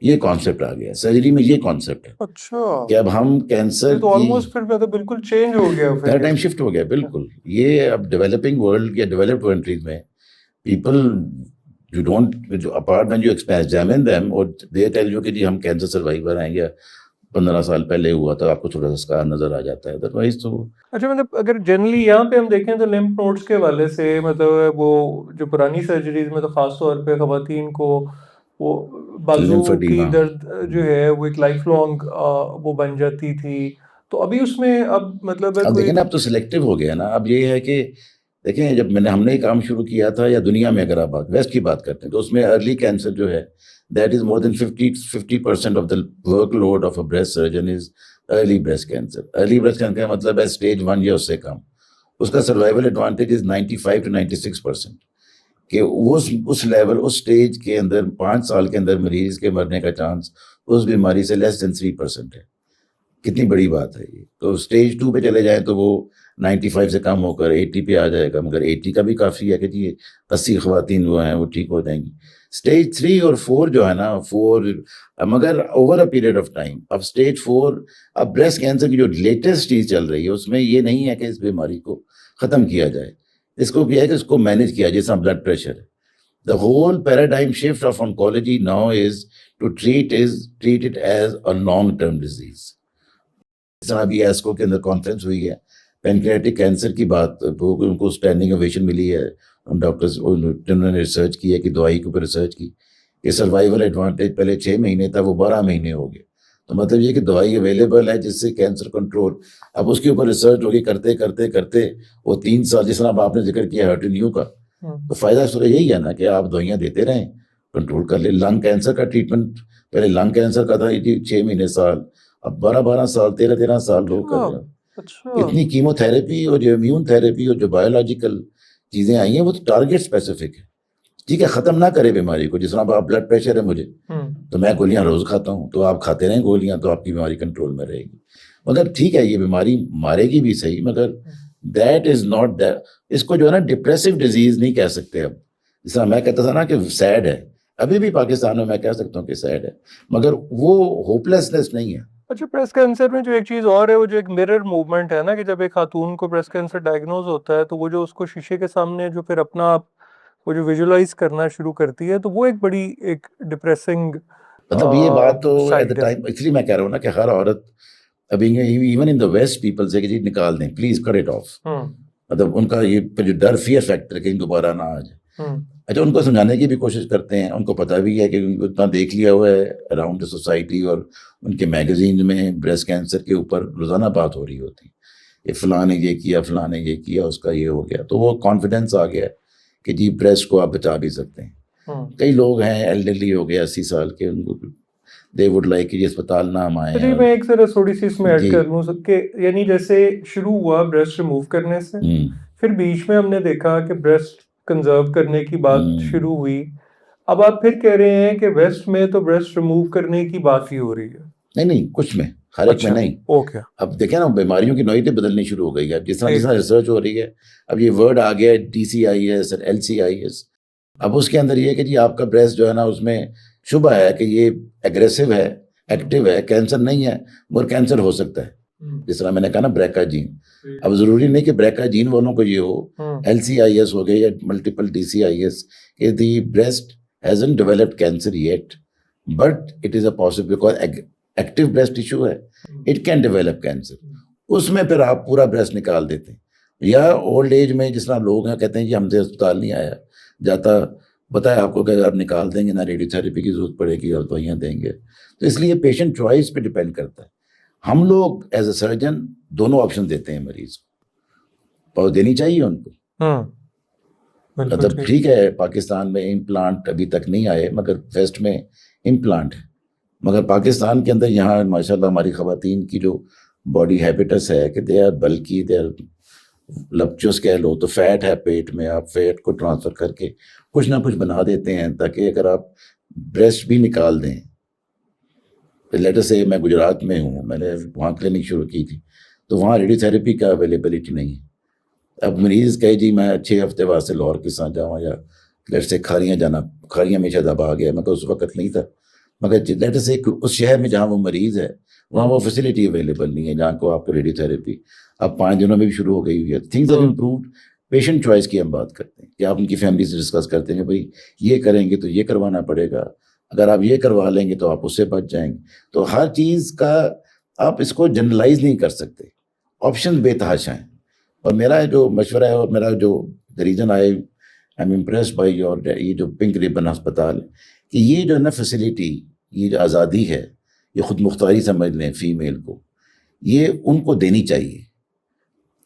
یہ کانسیپٹ آ گیا سرجری میں، یہ کانسیپٹ ہے. اچھا، کہ اب ہم کینسر تو آلموسٹ پھر مطلب بالکل چینج ہو گیا، پیراڈائم شفٹ ہو گیا بالکل. یہ اب ڈیولپنگ ورلڈ یا ڈیولپڈ کنٹریز میں people you don't apart when you examine them اور دے ٹیل یو کہ جی ہم کینسر سروائیور ہیں، یا 15 سال پہلے ہوا تھا، آپ کو تھوڑا سا اسکار نظر آ جاتا ہے، ادروائز تو. اچھا مطلب اگر جنرلی یہاں پہ ہم دیکھیں تو لمف نوڈس کے حوالے سے مطلب وہ جو پرانی سرجریز میں تو خاص طور پہ خواتین کو وہ بازو کی درد جو ہے وہ ایک لائف لانگ وہ بن جاتی تھی. تو ابھی اس میں اب مطلب اب دیکھیں نا، اب تو سلیکٹیو ہو گیا نا. اب یہ ہے کہ دیکھیں جب ہم نے یہ کام شروع کیا تھا، یا دنیا میں اگر آپ ویسٹ کی بات کرتے ہیں تو اس میں ارلی کینسر جو ہے that is more than 50% of the workload of a breast surgeon is early breast cancer. Early breast cancer کا مطلب ہے اسٹیج 1 یا اس سے کم. اس کا سروائیول ایڈوانٹیج از 95 to 96%. کہ اس لیول، اس اسٹیج کے اندر 5 سال کے اندر مریض کے مرنے کا چانس اس بیماری سے لیس دین 3% ہے. کتنی بڑی بات ہے یہ. تو اسٹیج 2 پہ چلے جائیں تو وہ 95 سے کم ہو کر 80 پہ آ جائے گا، مگر 80 کا بھی کافی ہے کہ جی 80 خواتین جو ہیں وہ ٹھیک ہو جائیں گی. اسٹیج 3 اور 4 جو ہے نا 4، مگر over a period of time. اب اسٹیج 4، اب بریسٹ کینسر کی جو لیٹسٹ چیز چل رہی ہے اس میں یہ نہیں ہے کہ اس بیماری کو ختم کیا جائے، اس کو کیا ہے کہ اس کو مینیج کیا، جیسا بلڈ پریشر ہے. The whole paradigm shift of oncology now is to treat it as a long-term disease. اس طرح ابھی ایسکو کے اندر کانفرنس ہوئی ہے پینکریاٹک کینسر کی بات، ان کو اسٹینڈنگ اویشن ملی ہے. ڈاکٹرز جنہوں نے ریسرچ کی ہے کہ دوائی کے اوپر ریسرچ کی کہ سروائیول ایڈوانٹیج پہلے 6 مہینے تھا، وہ 12 مہینے ہو گئے. تو مطلب یہ کہ دوائی اویلیبل ہے جس سے کینسر کنٹرول. اب اس کے اوپر ریسرچ ہوگی کرتے کرتے کرتے وہ 3 سال، جس طرح آپ نے ذکر کیا ہرٹینیو کا، تو فائدہ صرف یہی ہے نا کہ آپ دوائیاں دیتے رہیں، کنٹرول کر لیں. لنگ کینسر کا ٹریٹمنٹ پہلے لنگ کینسر کا تھا 6 مہینے سال، اب 12 سال 13 سال لوگ کر رہے ہیں. اتنی کیمو تھراپی اور جو امیون تھراپی اور جو بایولوجیکل چیزیں آئی ہیں وہ تو ٹارگیٹ اسپیسیفک ہے. ٹھیک ہے، ختم نہ کرے بیماری کو. جس طرح آپ بلڈ پریشر ہے مجھے تو میں گولیاں روز کھاتا ہوں، تو آپ کھاتے رہیں گولیاں تو آپ کی بیماری کنٹرول میں رہے گی. مگر ٹھیک ہے یہ بیماری مارے گی بھی صحیح، مگر دیٹ از ناٹ دیٹ. اس کو جو ہے نا ڈپریسو ڈیزیز نہیں کہہ سکتے. اب جس طرح میں کہتا تھا نا کہ سیڈ ہے، ابھی بھی پاکستان میں کہہ سکتا ہوں کہ سیڈ ہے، مگر وہ ہوپ لیسنس نہیں ہے. اچھا، بریسٹ کینسر میں جو ایک چیز اور ہے وہ جو ایک مرر موومنٹ ہے نا، کہ جب ایک خاتون کو بریسٹ کینسر ڈائگنوز ہوتا ہے تو وہ جو اس کو شیشے کے سامنے جو پھر اپنا آپ وہ جو ویژولائز کرنا شروع کرتی ہے، تو وہ ایک بڑی ایک ڈپریسنگ مطلب یہ بات تو ایٹ دا ٹائم، اس لیے میں کہہ رہا ہوں نا کہ ہر عورت ابھی even in the west people سے کہ جی نکال دیں پلیز کٹ اٹ آف. مطلب ان کا یہ جو ڈر فیئر فیکٹر کہیں دوبارہ نہ آ جائے. اچھا ان کو سمجھانے کی بھی کوشش کرتے ہیں, ان کو پتہ بھی ہے کہ ان کو اتنا دیکھ لیا ہوا ہے اراؤنڈ دا سوسائٹی, اور ان کے میگزین میں بریسٹ کینسر کے اوپر روزانہ بات ہو رہی ہوتی ہے, کہ فلاں نے یہ کیا, فلاں نے یہ کیا, اس کا یہ ہو گیا, تو وہ کانفیڈنس آ گیا کہ جی بریسٹ کو آپ بچا بھی سکتے ہیں. کئی لوگ ہیں ایلڈرلی ہو گئے 80 سال کے, ان کو دے وڈ لائک کہ یہ اسپتال نہ ہم آئیں. جی میں ایک ذرا تھوڑی سی اس میں ایڈ کر لوں کہ یعنی جیسے شروع ہوا بریسٹ ریموو کرنے سے, پھر بیچ میں ہم نے دیکھا کہ بریسٹ کنزرو کرنے کی بات شروع ہوئی, اب آپ پھر کہہ رہے ہیں کہ ویسٹ میں تو بریسٹ ریموو کرنے کی بات ہی ہو رہی ہے. نہیں کچھ میں, ہر ایک میں نہیں. اوکے, اب دیکھیں نا بیماریوں کی نوعیتیں بدلنی شروع ہو گئی ہے. اب جس طرح ریسرچ ہو رہی ہے, اب یہ ورڈ آ گیا ہے DCIS اور LCIS. اب اس کے اندر یہ ہے کہ جی آپ کا بریسٹ جو ہے نا اس میں شبہ ہے کہ یہ ایگریسو ہے, ایکٹیو ہے, کینسر نہیں ہے مگر کینسر ہو سکتا ہے. جس طرح میں نے کہا نا بریکا جین, اب ضروری نہیں کہ بریکا جین والوں کو یہ ہو, LCIS ہو گئے یا ملٹیپل DCIS, کہ the breast hasn't developed cancer yet but it is a possible because active breast tissue ہے, اٹ کین ڈیولپ کینسر. اس میں پھر آپ پورا بریسٹ نکال دیتے ہیں. یا اولڈ ایج میں جس طرح لوگ ہیں کہتے ہیں کہ ہم سے اسپتال نہیں آیا جاتا, بتایا آپ کو کہ آپ نکال دیں گے نہ ریڈیو تھراپی کی ضرورت پڑے گی اور دوائیاں دیں گے. تو اس لیے پیشنٹ چوائس پہ ڈپینڈ کرتا ہے. ہم لوگ ایز اے سرجن دونوں آپشن دیتے ہیں مریض کو, اور دینی چاہیے ان کو. مطلب ٹھیک ہے پاکستان میں امپلانٹ ابھی تک نہیں آئے مگر ویسٹ میں امپلانٹ ہے, مگر پاکستان کے اندر یہاں ماشاء اللہ ہماری خواتین کی جو باڈی ہیبٹس ہے کہ دے آر بلکی, دے آر لپچوس کہہ لو, تو فیٹ ہے پیٹ میں, آپ فیٹ کو ٹرانسفر کر کے کچھ نہ کچھ بنا دیتے ہیں تاکہ اگر آپ بریسٹ بھی نکال دیں. لیٹر سے میں گجرات میں ہوں, میں نے وہاں کلینک شروع کی تھی, تو وہاں ریڈیو تھراپی کا اویلیبلٹی نہیں ہے. اب مریض کہے جی میں 6 ہفتے بعد سے لاہور کس طرح جاؤں, یا لیٹر سے کھاریاں جانا, کھاریاں میں شاید اب آ گیا, میں تو اس وقت نہیں تھا, مگر لیٹر سے اس شہر میں جہاں وہ مریض ہے وہاں وہ فیسلٹی اویلیبل نہیں ہے جہاں کو آپ کو ریڈیو تھراپی اب 5 دنوں میں بھی شروع ہو گئی ہوئی ہے. Things have improved. Patient choice کی ہم بات کرتے ہیں کہ آپ ان کی فیملی سے ڈسکس کرتے ہیں کہ بھائی یہ کریں گے تو یہ کروانا پڑے گا, اگر آپ یہ کروا لیں گے تو آپ اس سے بچ جائیں گے. تو ہر چیز کا آپ اس کو جنرلائز نہیں کر سکتے, آپشن بے تحاشا ہیں. اور میرا جو مشورہ ہے اور میرا جو reason I am impressed by your یہ جو پنک ریبن ہسپتال کہ یہ جو ہے نا فیسلٹی, یہ جو آزادی ہے, یہ خود مختاری سمجھ لیں فیمیل کو, یہ ان کو دینی چاہیے.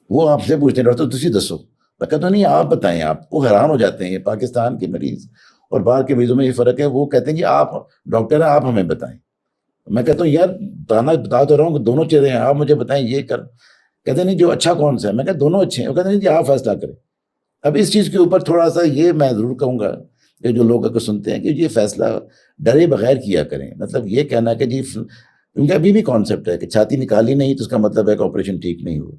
وہ آپ سے پوچھتے ہیں ڈاکٹر تسی دسو, میں کہتا ہوں نہیں آپ بتائیں. آپ کو حیران ہو جاتے ہیں پاکستان کے مریض اور باہر کے مریضوں میں یہ فرق ہے. وہ کہتے ہیں کہ آپ ڈاکٹر ہیں آپ ہمیں بتائیں. میں کہتا ہوں یار بتا تو رہا ہوں کہ دونوں چیزیں ہیں, آپ مجھے بتائیں یہ کر. کہتے ہیں نہیں جو اچھا کون سا ہے, میں کہتا دونوں اچھے ہیں. وہ کہتے ہیں جی آپ فیصلہ کریں. اب اس چیز کے اوپر تھوڑا سا یہ میں ضرور کہوں گا کہ جو لوگ اگر سنتے ہیں کہ یہ فیصلہ ڈرے بغیر کیا کریں. مطلب یہ کہنا کہ جی کیونکہ ابھی بھی کانسیپٹ ہے کہ چھاتی نکالی نہیں تو اس کا مطلب ہے کہ آپریشن ٹھیک نہیں ہوا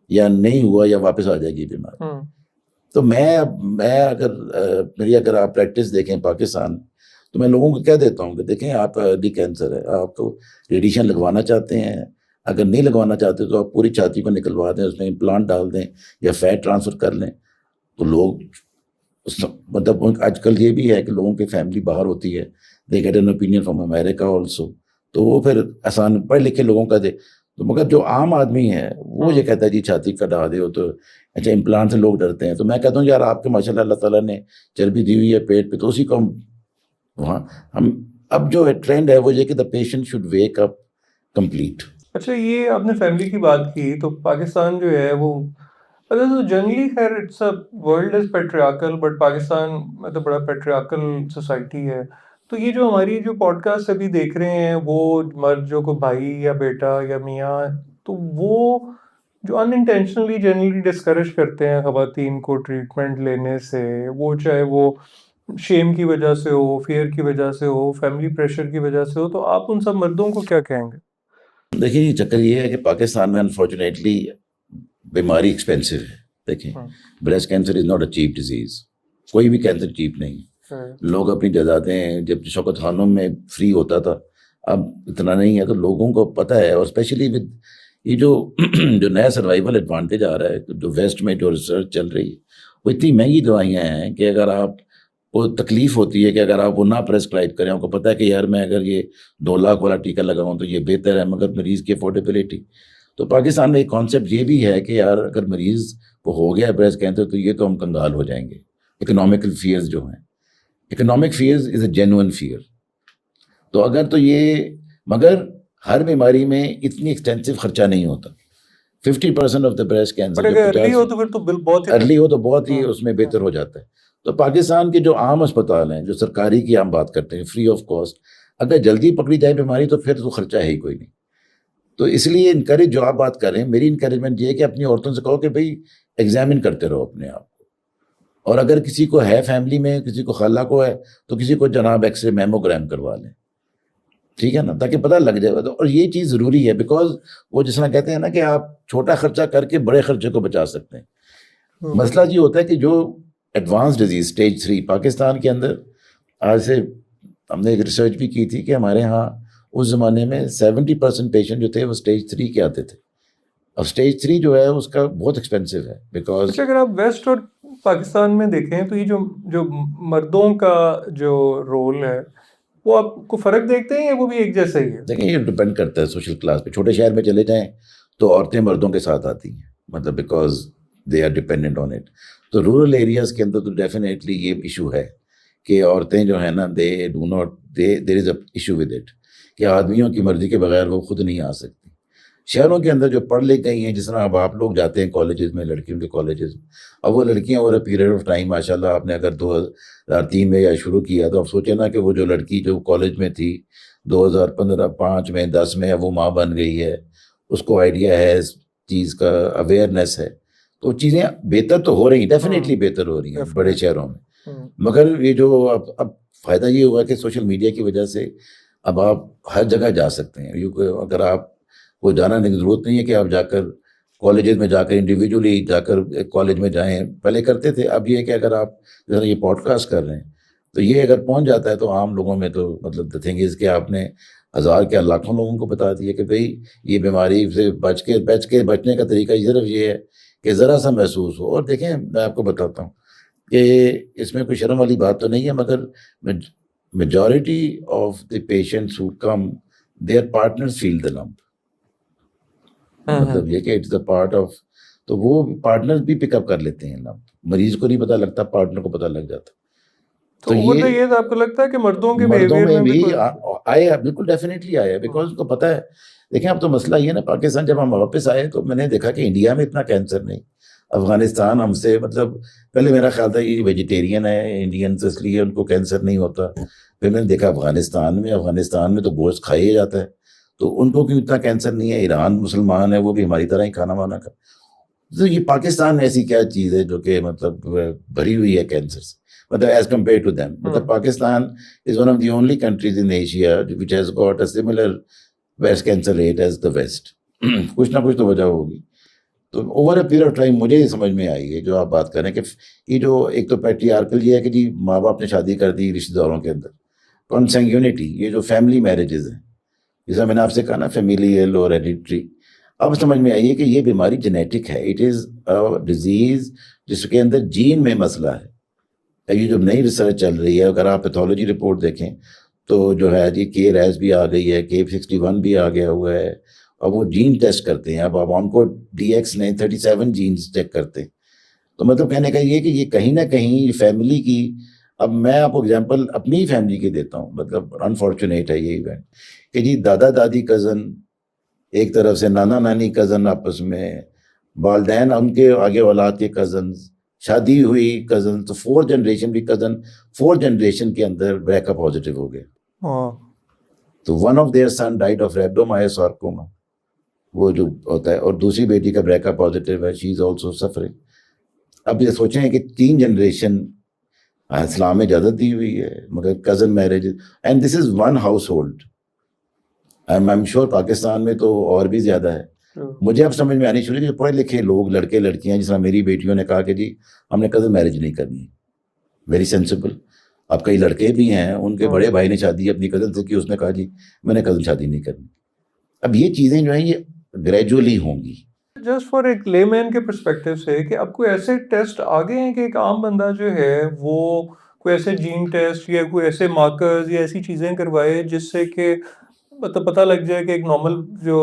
یا نہیں ہوا یا واپس آ جائے گی بیمار. تو میں اگر آپ پریکٹس دیکھیں پاکستان تو میں لوگوں کو کہہ دیتا ہوں کہ دیکھیں آپ دی کینسر ہے, آپ کو ریڈیشن لگوانا چاہتے ہیں, اگر نہیں لگوانا چاہتے تو آپ پوری چھاتی کو نکلوا دیں, اس میں امپلانٹ ڈال دیں یا فیٹ ٹرانسفر کر لیں. تو لوگ مطلب آج کل یہ بھی ہے کہ لوگوں کی فیملی باہر ہوتی ہے, they get an opinion from America also, تو وہ پھر آسان پڑھ لکھے لوگوں کا دے. تو مگر جو عام آدمی ہے وہ یہ کہتا ہے جی چھاتی کٹا دے ہو تو اچھا امپلانٹ سے لوگ ڈرتے ہیں. تو میں کہتا ہوں یار آپ کے ماشاء اللہ اللہ تعالیٰ نے چربی دی ہوئی ہے پیٹ پہ, تو اسی کو ہم اب جو ٹرینڈ ہے وہ یہ کہ the patient should wake up complete. اچھا یہ آپ نے فیملی کی بات کی, تو پاکستان جو ہے وہ جنرلی خیر it's a world is patriarchal, but Pakistan مطلب بڑا پیٹریارکل سوسائٹی ہے. تو یہ جو ہماری جو پوڈ کاسٹ ابھی دیکھ رہے ہیں وہ مرد جو کوئی بھائی یا بیٹا یا میاں, تو وہ جو ان انٹینشنلی جنرلی ڈسکریج کرتے ہیں خواتین کو ٹریٹمنٹ لینے سے, وہ چاہے وہ شیم کی وجہ سے ہو, فیئر کی وجہ سے ہو, فیملی پریشر کی وجہ سے ہو, تو آپ ان سب مردوں کو کیا کہیں گے؟ دیکھیں یہ چکر یہ ہے کہ پاکستان میں انفارچونیٹلی بیماری ایکسپینسو ہے. دیکھیں breast cancer is not a cheap disease, کوئی بھی کینسر چیپ نہیں. لوگ اپنی جائیدادیں جب شوکت خانوں میں فری ہوتا تھا, اب اتنا نہیں ہے. تو لوگوں کو پتہ ہے, اور اسپیشلی ود یہ جو نیا سروائیول ایڈوانٹیج آ رہا ہے, جو ویسٹ میں جو ریسرچ چل رہی ہے وہ اتنی مہنگی دوائیاں ہیں کہ اگر آپ کو تکلیف ہوتی ہے کہ اگر آپ وہ نہ پریسکرائب کریں, آپ کو پتہ ہے کہ یار میں اگر یہ 2 لاکھ والا ٹیکہ لگاؤں تو یہ بہتر ہے, مگر مریض کی افورڈیبلٹی. تو پاکستان میں ایک کانسیپٹ یہ بھی ہے کہ یار اگر مریض کو ہو گیا بریسٹ کینسر تو یہ تو ہم کنگال ہو جائیں گے. اکنامکل فیئرز جو ہیں, economic fears is a genuine fear. تو اگر تو یہ, مگر ہر بیماری میں اتنی ایکسٹینسو خرچہ نہیں ہوتا. 50% آف دا بریسٹ کینسر پر اگر ارلی ہو تو پھر تو بل بہت ارلی ہو تو بہت ہی اس میں بہتر ہو جاتا ہے. تو پاکستان کے جو عام اسپتال ہیں, جو سرکاری کی ہم بات کرتے ہیں فری آف کاسٹ, اگر جلدی پکڑی جائے بیماری تو پھر تو خرچہ ہے ہی کوئی نہیں. تو اس لیے انکریج جو آپ بات کر رہے ہیں, میری انکریجمنٹ یہ ہے کہ اپنی عورتوں سے کہو کہ بھائی ایگزامن کرتے رہو اپنے آپ کو, اور اگر کسی کو ہے فیملی میں, کسی کو خالہ کو ہے, تو کسی کو جناب ایکس رے میموگرام کروا لیں, ٹھیک ہے نا, تاکہ پتہ لگ جائے. اور یہ چیز ضروری ہے بیکاز وہ جس طرح کہتے ہیں نا کہ آپ چھوٹا خرچہ کر کے بڑے خرچے کو بچا سکتے ہیں. مسئلہ یہ ہوتا ہے کہ جو ایڈوانس ڈیزیز اسٹیج 3 پاکستان کے اندر, آج سے ہم نے ایک ریسرچ بھی کی تھی کہ ہمارے ہاں اس زمانے میں 70% پیشنٹ جو تھے وہ اسٹیج 3 کے آتے تھے. اب اسٹیج 3 جو ہے اس کا بہت ایکسپینسو ہے بیکاز اگر آپ ویسٹ اور پاکستان میں دیکھیں تو یہ جو مردوں کا جو رول ہے وہ آپ کو فرق دیکھتے ہیں یا وہ بھی ایک جیسا ہی ہے؟ دیکھیں یہ ڈپینڈ کرتا ہے سوشل کلاس پہ. چھوٹے شہر میں چلے جائیں تو عورتیں مردوں کے ساتھ آتی ہیں, مطلب because they are dependent on it. تو رورل ایریاز کے اندر تو ڈیفینیٹلی یہ ایشو ہے کہ عورتیں جو ہیں نا they do not there is a issue with it کہ آدمیوں کی مرضی کے بغیر وہ خود نہیں آ سکتی. شہروں کے اندر جو پڑھ لکھ گئی ہیں, جس طرح اب آپ لوگ جاتے ہیں کالجز میں, لڑکیوں کے کالجز میں, اب وہ لڑکیاں over a period of time ماشاء اللہ آپ نے اگر 2003 میں یا شروع کیا تو اب سوچے نا کہ وہ جو لڑکی جو کالج میں تھی 2015 5 میں 10 میں وہ ماں بن گئی ہے, اس کو آئیڈیا ہے اس چیز کا, اویئرنیس ہے, تو چیزیں بہتر تو ہو رہی ہیں, ڈیفینیٹلی بہتر ہو رہی ہیں بڑے شہروں میں. مگر یہ جو اب فائدہ یہ ہوا کہ سوشل میڈیا کی وجہ سے اب آپ ہر جگہ جا سکتے ہیں. اگر آپ کو جانا نہیں, ضرورت نہیں ہے کہ آپ جا کر کالجز میں جا کر انڈیویجولی جا کر کالج میں جائیں, پہلے کرتے تھے. اب یہ ہے کہ اگر آپ ذرا یہ پوڈ کاسٹ کر رہے ہیں تو یہ اگر پہنچ جاتا ہے تو عام لوگوں میں تو مطلب دا تھنگ از کہ آپ نے ہزار کیا لاکھوں لوگوں کو بتا دیا کہ بھئی یہ بیماری سے بچنے کا طریقہ صرف یہ ہے کہ ذرا سا محسوس ہو. اور دیکھیں میں آپ کو بتاتا ہوں کہ اس میں کوئی شرم والی بات تو نہیں ہے, مگر majority of the patients who come their partners feel the lump. مطلب یہ کہ اٹس دا پارٹ آف, تو وہ پارٹنر بھی پک اپ کر لیتے ہیں لمپ. مریض کو نہیں پتہ لگتا, پارٹنر کو پتہ لگ جاتا. تو یہ آپ کو لگتا ہے کہ مردوں کے بیہیویئر میں بھی آیا, بالکل ڈیفینیٹلی آیا, بیکاز ان کو پتہ ہے. دیکھیں اب تو مسئلہ یہ ہے نا, پاکستان جب ہم واپس آئے تو میں نے دیکھا کہ انڈیا میں اتنا کینسر نہیں. افغانستان ہم سے مطلب پہلے میرا خیال تھا یہ ویجیٹیرین ہے انڈینس, اس لیے ان کو کینسر نہیں ہوتا. پھر میں نے دیکھا افغانستان میں تو گوشت کھایا جاتا ہے, تو ان کو کیوں اتنا کینسر نہیں ہے. ایران مسلمان ہے, وہ بھی ہماری طرح ہی کھانا وانا کا. تو یہ پاکستان ایسی کیا چیز ہے جو کہ مطلب بھری ہوئی ہے کینسر سے, مطلب ایز کمپیئر ٹو دیم. مطلب Pakistan is one of the only countries in Asia which has got a similar best cancer rate as the west. کچھ نہ کچھ تو وجہ ہوگی. تو over a period of time مجھے یہ سمجھ میں آئی ہے جو آپ بات کریں کہ یہ جو ایک تو پیٹریارکل یہ ہے کہ جی ماں باپ نے شادی کر دی رشتہ داروں کے اندر, کنسنگیونٹی, یہ جو فیملی میرجز ہیں, جیسا میں نے آپ سے کہا نا فیمیلیل اور ہیریڈیٹری, اب سمجھ میں آئی ہے کہ یہ بیماری جینیٹک ہے. اٹ از اے ڈیزیز جس کے اندر جین میں مسئلہ ہے. یہ جو نئی ریسرچ چل رہی ہے, اگر آپ پیتھولوجی رپورٹ دیکھیں تو جو ہے جی کے ریز بھی آ گئی ہے, K61 بھی آ گیا ہوا ہے, اور وہ جین ٹیسٹ کرتے ہیں. اب ان کو DX نے 37 جینز چیک کرتے ہیں. تو مطلب کہنے کا یہ کہ یہ کہیں نہ کہیں فیملی کی, اب میں آپ کو اگزامپل اپنی ہی فیملی کی دیتا ہوں, مطلب انفارچونیٹ ہے یہ ایونٹ کہ جی دادا دادی کزن ایک طرف سے, نانا نانی کزن آپس میں, والدین ان کے آگے اولاد کے کزنز, شادی ہوئی کزن, تو 4 جنریشن بھی کزن, 4 جنریشن کے اندر بریکا پازیٹیو ہو گئے. تو one of their son died of rhabdomyosarcoma, وہ جو ہوتا ہے, اور دوسری بیٹی کا بریکا پازیٹیو ہے, شی از آلسو سفرنگ. اب یہ سوچیں کہ 3 جنریشن اسلام میں اجازت دی ہوئی ہے, مگر cousin marriage, and this is one house hold. I am sure Pakistan میں تو اور بھی زیادہ ہے. مجھے اب سمجھ میں آنی شروع کہ پڑھے لکھے لوگ, لڑکے لڑکیاں, جس طرح میری بیٹیوں نے کہا کہ جی ہم نے کزن میرج نہیں کرنی. Very sensible. اب کئی لڑکے بھی ہیں, ان کے بڑے بھائی نے شادی اپنی کزن سے کی, اس نے کہا جی میں نے کزن شادی نہیں کرنی. اب یہ چیزیں جو ہیں یہ گریجولی ہوں گی. جسٹ فار ایک لے مین کے پرسپیکٹیو سے کہ اب کوئی ایسے ٹیسٹ آگے ہیں کہ ایک عام بندہ جو ہے وہ کوئی ایسے جین ٹیسٹ یا کوئی ایسے مارکرز یا ایسی چیزیں کروائے جس سے کہ مطلب پتہ لگ جائے کہ ایک نارمل جو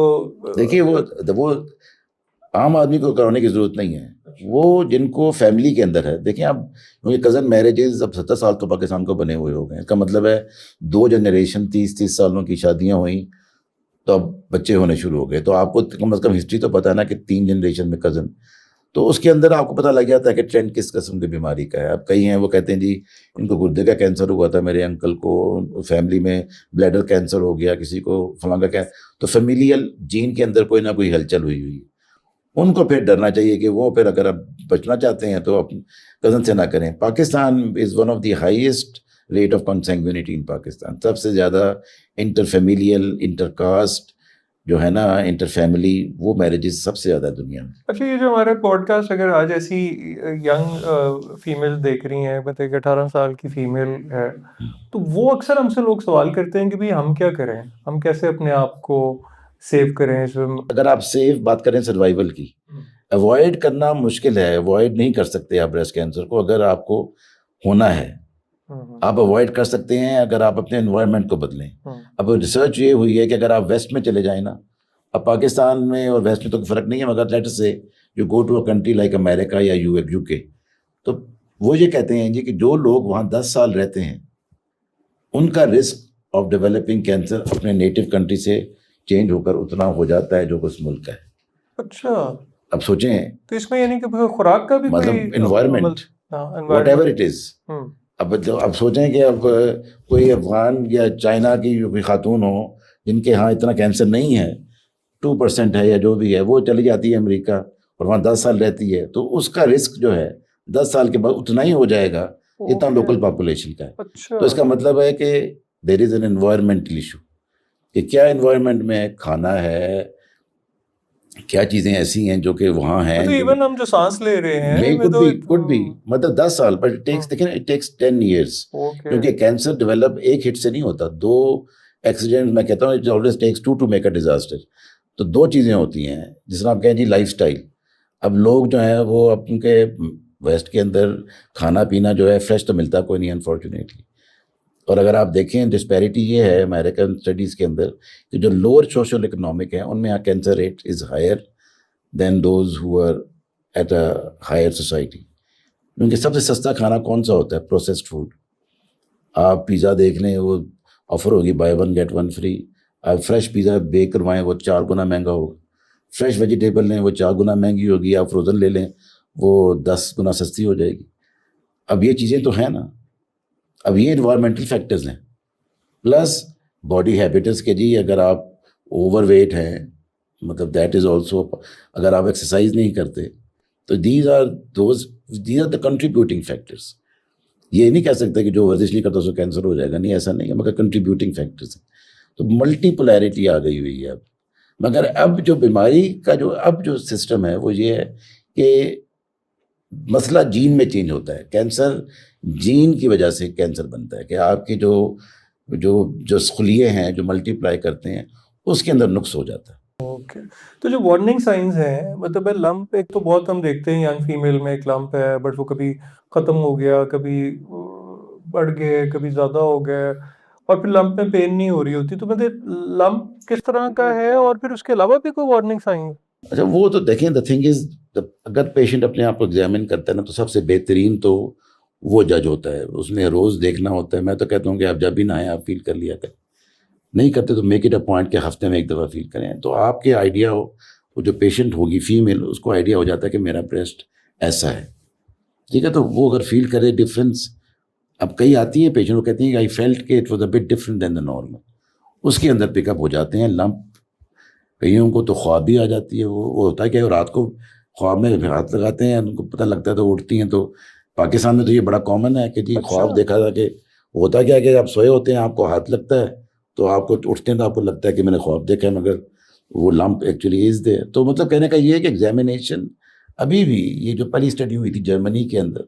دیکھیے وہ عام آدمی کو کرانے کی ضرورت نہیں ہے, وہ جن کو فیملی کے اندر ہے. دیکھیں آپ, کیونکہ کزن میرجز اب 70 سال تو پاکستان کو بنے ہوئے ہو گئے, اس کا مطلب ہے 2 جنریشن 30 سالوں کی شادیاں ہوئیں تو اب بچے ہونے شروع ہو گئے. تو آپ کو کم از کم ہسٹری تو پتہ ہے نا کہ 3 جنریشن میں کزن, تو اس کے اندر آپ کو پتہ لگ جاتا ہے کہ ٹرینڈ کس قسم کی بیماری کا ہے. اب کئی ہیں وہ کہتے ہیں جی ان کو گردے کا کینسر ہوا تھا, میرے انکل کو فیملی میں بلیڈر کینسر ہو گیا, کسی کو فلاں کا کیا. تو فیملیل جین کے اندر کوئی نہ کوئی ہلچل ہوئی ہے. ان کو پھر ڈرنا چاہیے کہ وہ پھر اگر آپ بچنا چاہتے ہیں تو اپنے کزن سے نہ کریں. Pakistan is one of the highest rate of consanguinity in Pakistan. سب سے زیادہ انٹر فیملیل, انٹر کاسٹ جو ہے نا, انٹر فیملی, وہ میرجز سب سے زیادہ دنیا میں. اچھا, یہ جو ہمارا پوڈ کاسٹ اگر آج ایسی ینگ فیمیل دیکھ رہی ہیں, مطلب کہ 18 سال کی فیمیل ہے, تو وہ اکثر ہم سے لوگ سوال کرتے ہیں کہ بھئی ہم کیا کریں, ہم کیسے اپنے آپ کو سیو کریں اس میں. اگر آپ سیف بات کریں سروائیول کی, اوائڈ کرنا مشکل ہے, اوائڈ نہیں کر سکتے آپ بریسٹ کینسر کو. اگر آپ کو ہونا ہے آپ اوائڈ کر سکتے ہیں اگر آپ اپنے انوائرمنٹ کو بدلیں. اب ریسرچ یہ ہوئی ہے کہ اگر آپ ویسٹ میں چلے جائیں نا, اب پاکستان میں اور ویسٹ میں تو فرق نہیں ہے, مگر let say you go to a country like America یا یو کے, تو وہ یہ کہتے ہیں جی کہ جو لوگ وہاں 10 سال رہتے ہیں ان کا رسک آف ڈیولپنگ کینسر اپنے نیٹو کنٹری سے چینج ہو کر اتنا ہو جاتا ہے جو کہ اس ملک کا ہے. اچھا, اب سوچیں, تو اس میں یعنی کہ خوراک کا بھی مطلب environment what ever it is. اب سوچیں کہ اب کوئی افغان یا چائنا کی کوئی خاتون ہو جن کے ہاں اتنا کینسر نہیں ہے, 2% ہے یا جو بھی ہے, وہ چلی جاتی ہے امریکہ اور وہاں 10 سال رہتی ہے, تو اس کا رسک جو ہے 10 سال کے بعد اتنا ہی ہو جائے گا جتنا لوکل پاپولیشن کا ہے. تو اس کا مطلب ہے کہ دیر از این انوائرمنٹل ایشو, کہ کیا انوائرمنٹ میں کھانا ہے, کیا چیزیں ایسی ہیں جو کہ وہاں ہیں. ایون ہم جو سانس لے رہے ہیں could be مطلب 10 سال, but it takes 10 years, کیونکہ کینسر ڈیولپ ایک ہٹ سے نہیں ہوتا. 2 ایکسیڈنٹ میں کہتا ہوں it always takes 2 to make a disaster. تو 2 چیزیں ہوتی ہیں, جس طرح آپ کہیں جی لائف سٹائل. اب لوگ جو ہیں وہ اپن کے ویسٹ کے اندر کھانا پینا جو ہے فریش تو ملتا کوئی نہیں انفارچونیٹلی. اور اگر آپ دیکھیں ڈسپیرٹی یہ ہے امریکن اسٹڈیز کے اندر کہ جو لوور سوشل اکنامک ہیں ان میں cancer rate is higher than those who are at a higher society. کیونکہ سب سے سستا کھانا کون سا ہوتا ہے؟ Processed food. آپ پیزا دیکھ لیں, وہ آفر ہوگی بائی 1 get 1 free. آپ فریش پیزا بیک کروائیں وہ 4 گنا مہنگا ہوگا. فریش ویجیٹیبل لیں وہ 4 گنا مہنگی ہوگی. آپ فروزن لے لیں وہ 10 گنا سستی ہو جائے گی. اب یہ چیزیں تو ہیں نا. اب یہ انوائرمنٹل فیکٹرز ہیں, پلس باڈی ہیبٹس کے جی اگر آپ اوور ویٹ ہیں, مطلب دیٹ از آلسو, اگر آپ ایکسرسائز نہیں کرتے تو these are the contributing factors. یہ نہیں کہہ سکتے کہ جو ورزش نہیں کرتا اس کو کینسر ہو جائے گا, نہیں ایسا نہیں ہے, مگر کنٹریبیوٹنگ فیکٹرز ہیں. تو ملٹی پولیرٹی آ گئی ہوئی ہے اب. مگر اب جو بیماری کا جو سسٹم ہے وہ یہ ہے کہ مسئلہ جین میں چینج ہوتا ہے. کینسر جین کی وجہ سے کینسر بنتا ہے کہ آپ کے جو خلیے ہیں جو ملٹی پلائی کرتے ہیں اس کے اندر نقص ہو جاتا ہے. اوکے, تو جو وارننگ سائنز ہیں, مطلب لمپ ایک تو بہت ہم دیکھتے ہیں ینگ فیمیل میں ایک لمپ ہے, بٹ وہ کبھی ختم ہو گیا, کبھی بڑھ گئے, کبھی زیادہ ہو گئے, اور پھر لمپ میں پین نہیں ہو رہی ہوتی. تو مطلب لمپ کس طرح کا ہے, اور پھر اس کے علاوہ بھی کوئی وارننگ سائن؟ اچھا, وہ تو دیکھیں, دا تھنگ از اگر پیشنٹ اپنے آپ کو ایگزامن کرتا ہے نا تو سب سے بہترین تو وہ جج ہوتا ہے, اس نے روز دیکھنا ہوتا ہے. میں تو کہتا ہوں کہ آپ جب بھی نہ آئیں آپ فیل کر لیا کریں, نہیں کرتے تو میک اٹ اے پوائنٹ کہ ہفتے میں 1 دفعہ فیل کریں. تو آپ کے آئیڈیا ہو, وہ جو پیشنٹ ہوگی فیمیل, اس کو آئیڈیا ہو جاتا ہے کہ میرا بریسٹ ایسا ہے, ٹھیک ہے. تو وہ اگر فیل کرے ڈفرینس, اب کئی آتی ہیں پیشنٹ وہ کہتی ہیں کہ آئی فیلٹ کہ it was a bit different than the normal, اس کے اندر پک اپ ہو جاتے ہیں لمپ. کئیوں کو تو خواب بھی آ جاتی ہے, وہ ہوتا ہے کہ رات کو خواب میں ہاتھ لگاتے ہیں, ان کو پتہ لگتا ہے تو اٹھتی ہیں. تو پاکستان میں تو یہ بڑا کامن ہے کہ جی خواب دیکھا تھا کہ ہوتا کیا کہ آپ سوئے ہوتے ہیں, آپ کو ہاتھ لگتا ہے تو آپ کو اٹھتے ہیں تو آپ کو لگتا ہے کہ میں نے خواب دیکھا ہے, مگر وہ لمپ ایکچولی از دیر. تو مطلب کہنے کا یہ ہے کہ ایگزامینیشن ابھی بھی, یہ جو پہلی اسٹڈی ہوئی تھی جرمنی کے اندر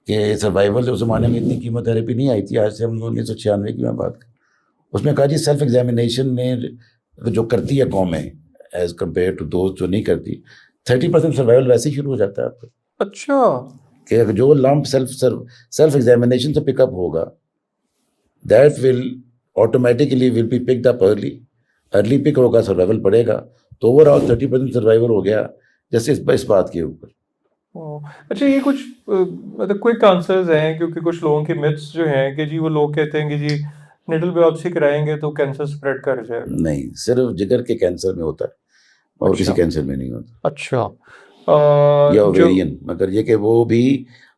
کہ سروائیول, اس زمانے میں اتنی کیمو تھراپی نہیں آئی تھی, آج سے ہم 1996 کی میں بات کریں, اس میں کہا جی سیلف ایگزامینیشن میں جو کرتی ہے قومیں ایز کمپیئر ٹو دوز جو نہیں کرتی, 30% سروائیول ویسے ہی شروع ہو جاتا ہے آپ کو. اچھا, کہ جو لمپ سیلف ایگزامینیشن سے پک اپ ہوگا, that will automatically will be picked up early pick ہوگا, سروائیول پڑے گا, تو اوور آل 30% سروائیول ہو گیا جیسے اس بات کے اوپر. اچھا یہ کچھ مطلب کوئک آنسرز ہیں, کیونکہ کچھ لوگوں کے متس جو ہیں کہ جی وہ لوگ کہتے ہیں کہ جی نیڈل بیوپسی کرائیں گے تو کینسر اسپریڈ کر جائے گا. نہیں, صرف جگر کے کینسر میں ہوتا ہے اور کسی کینسر میں نہیں ہوتا. اچھا یا اوویرین, مگر یہ کہ وہ بھی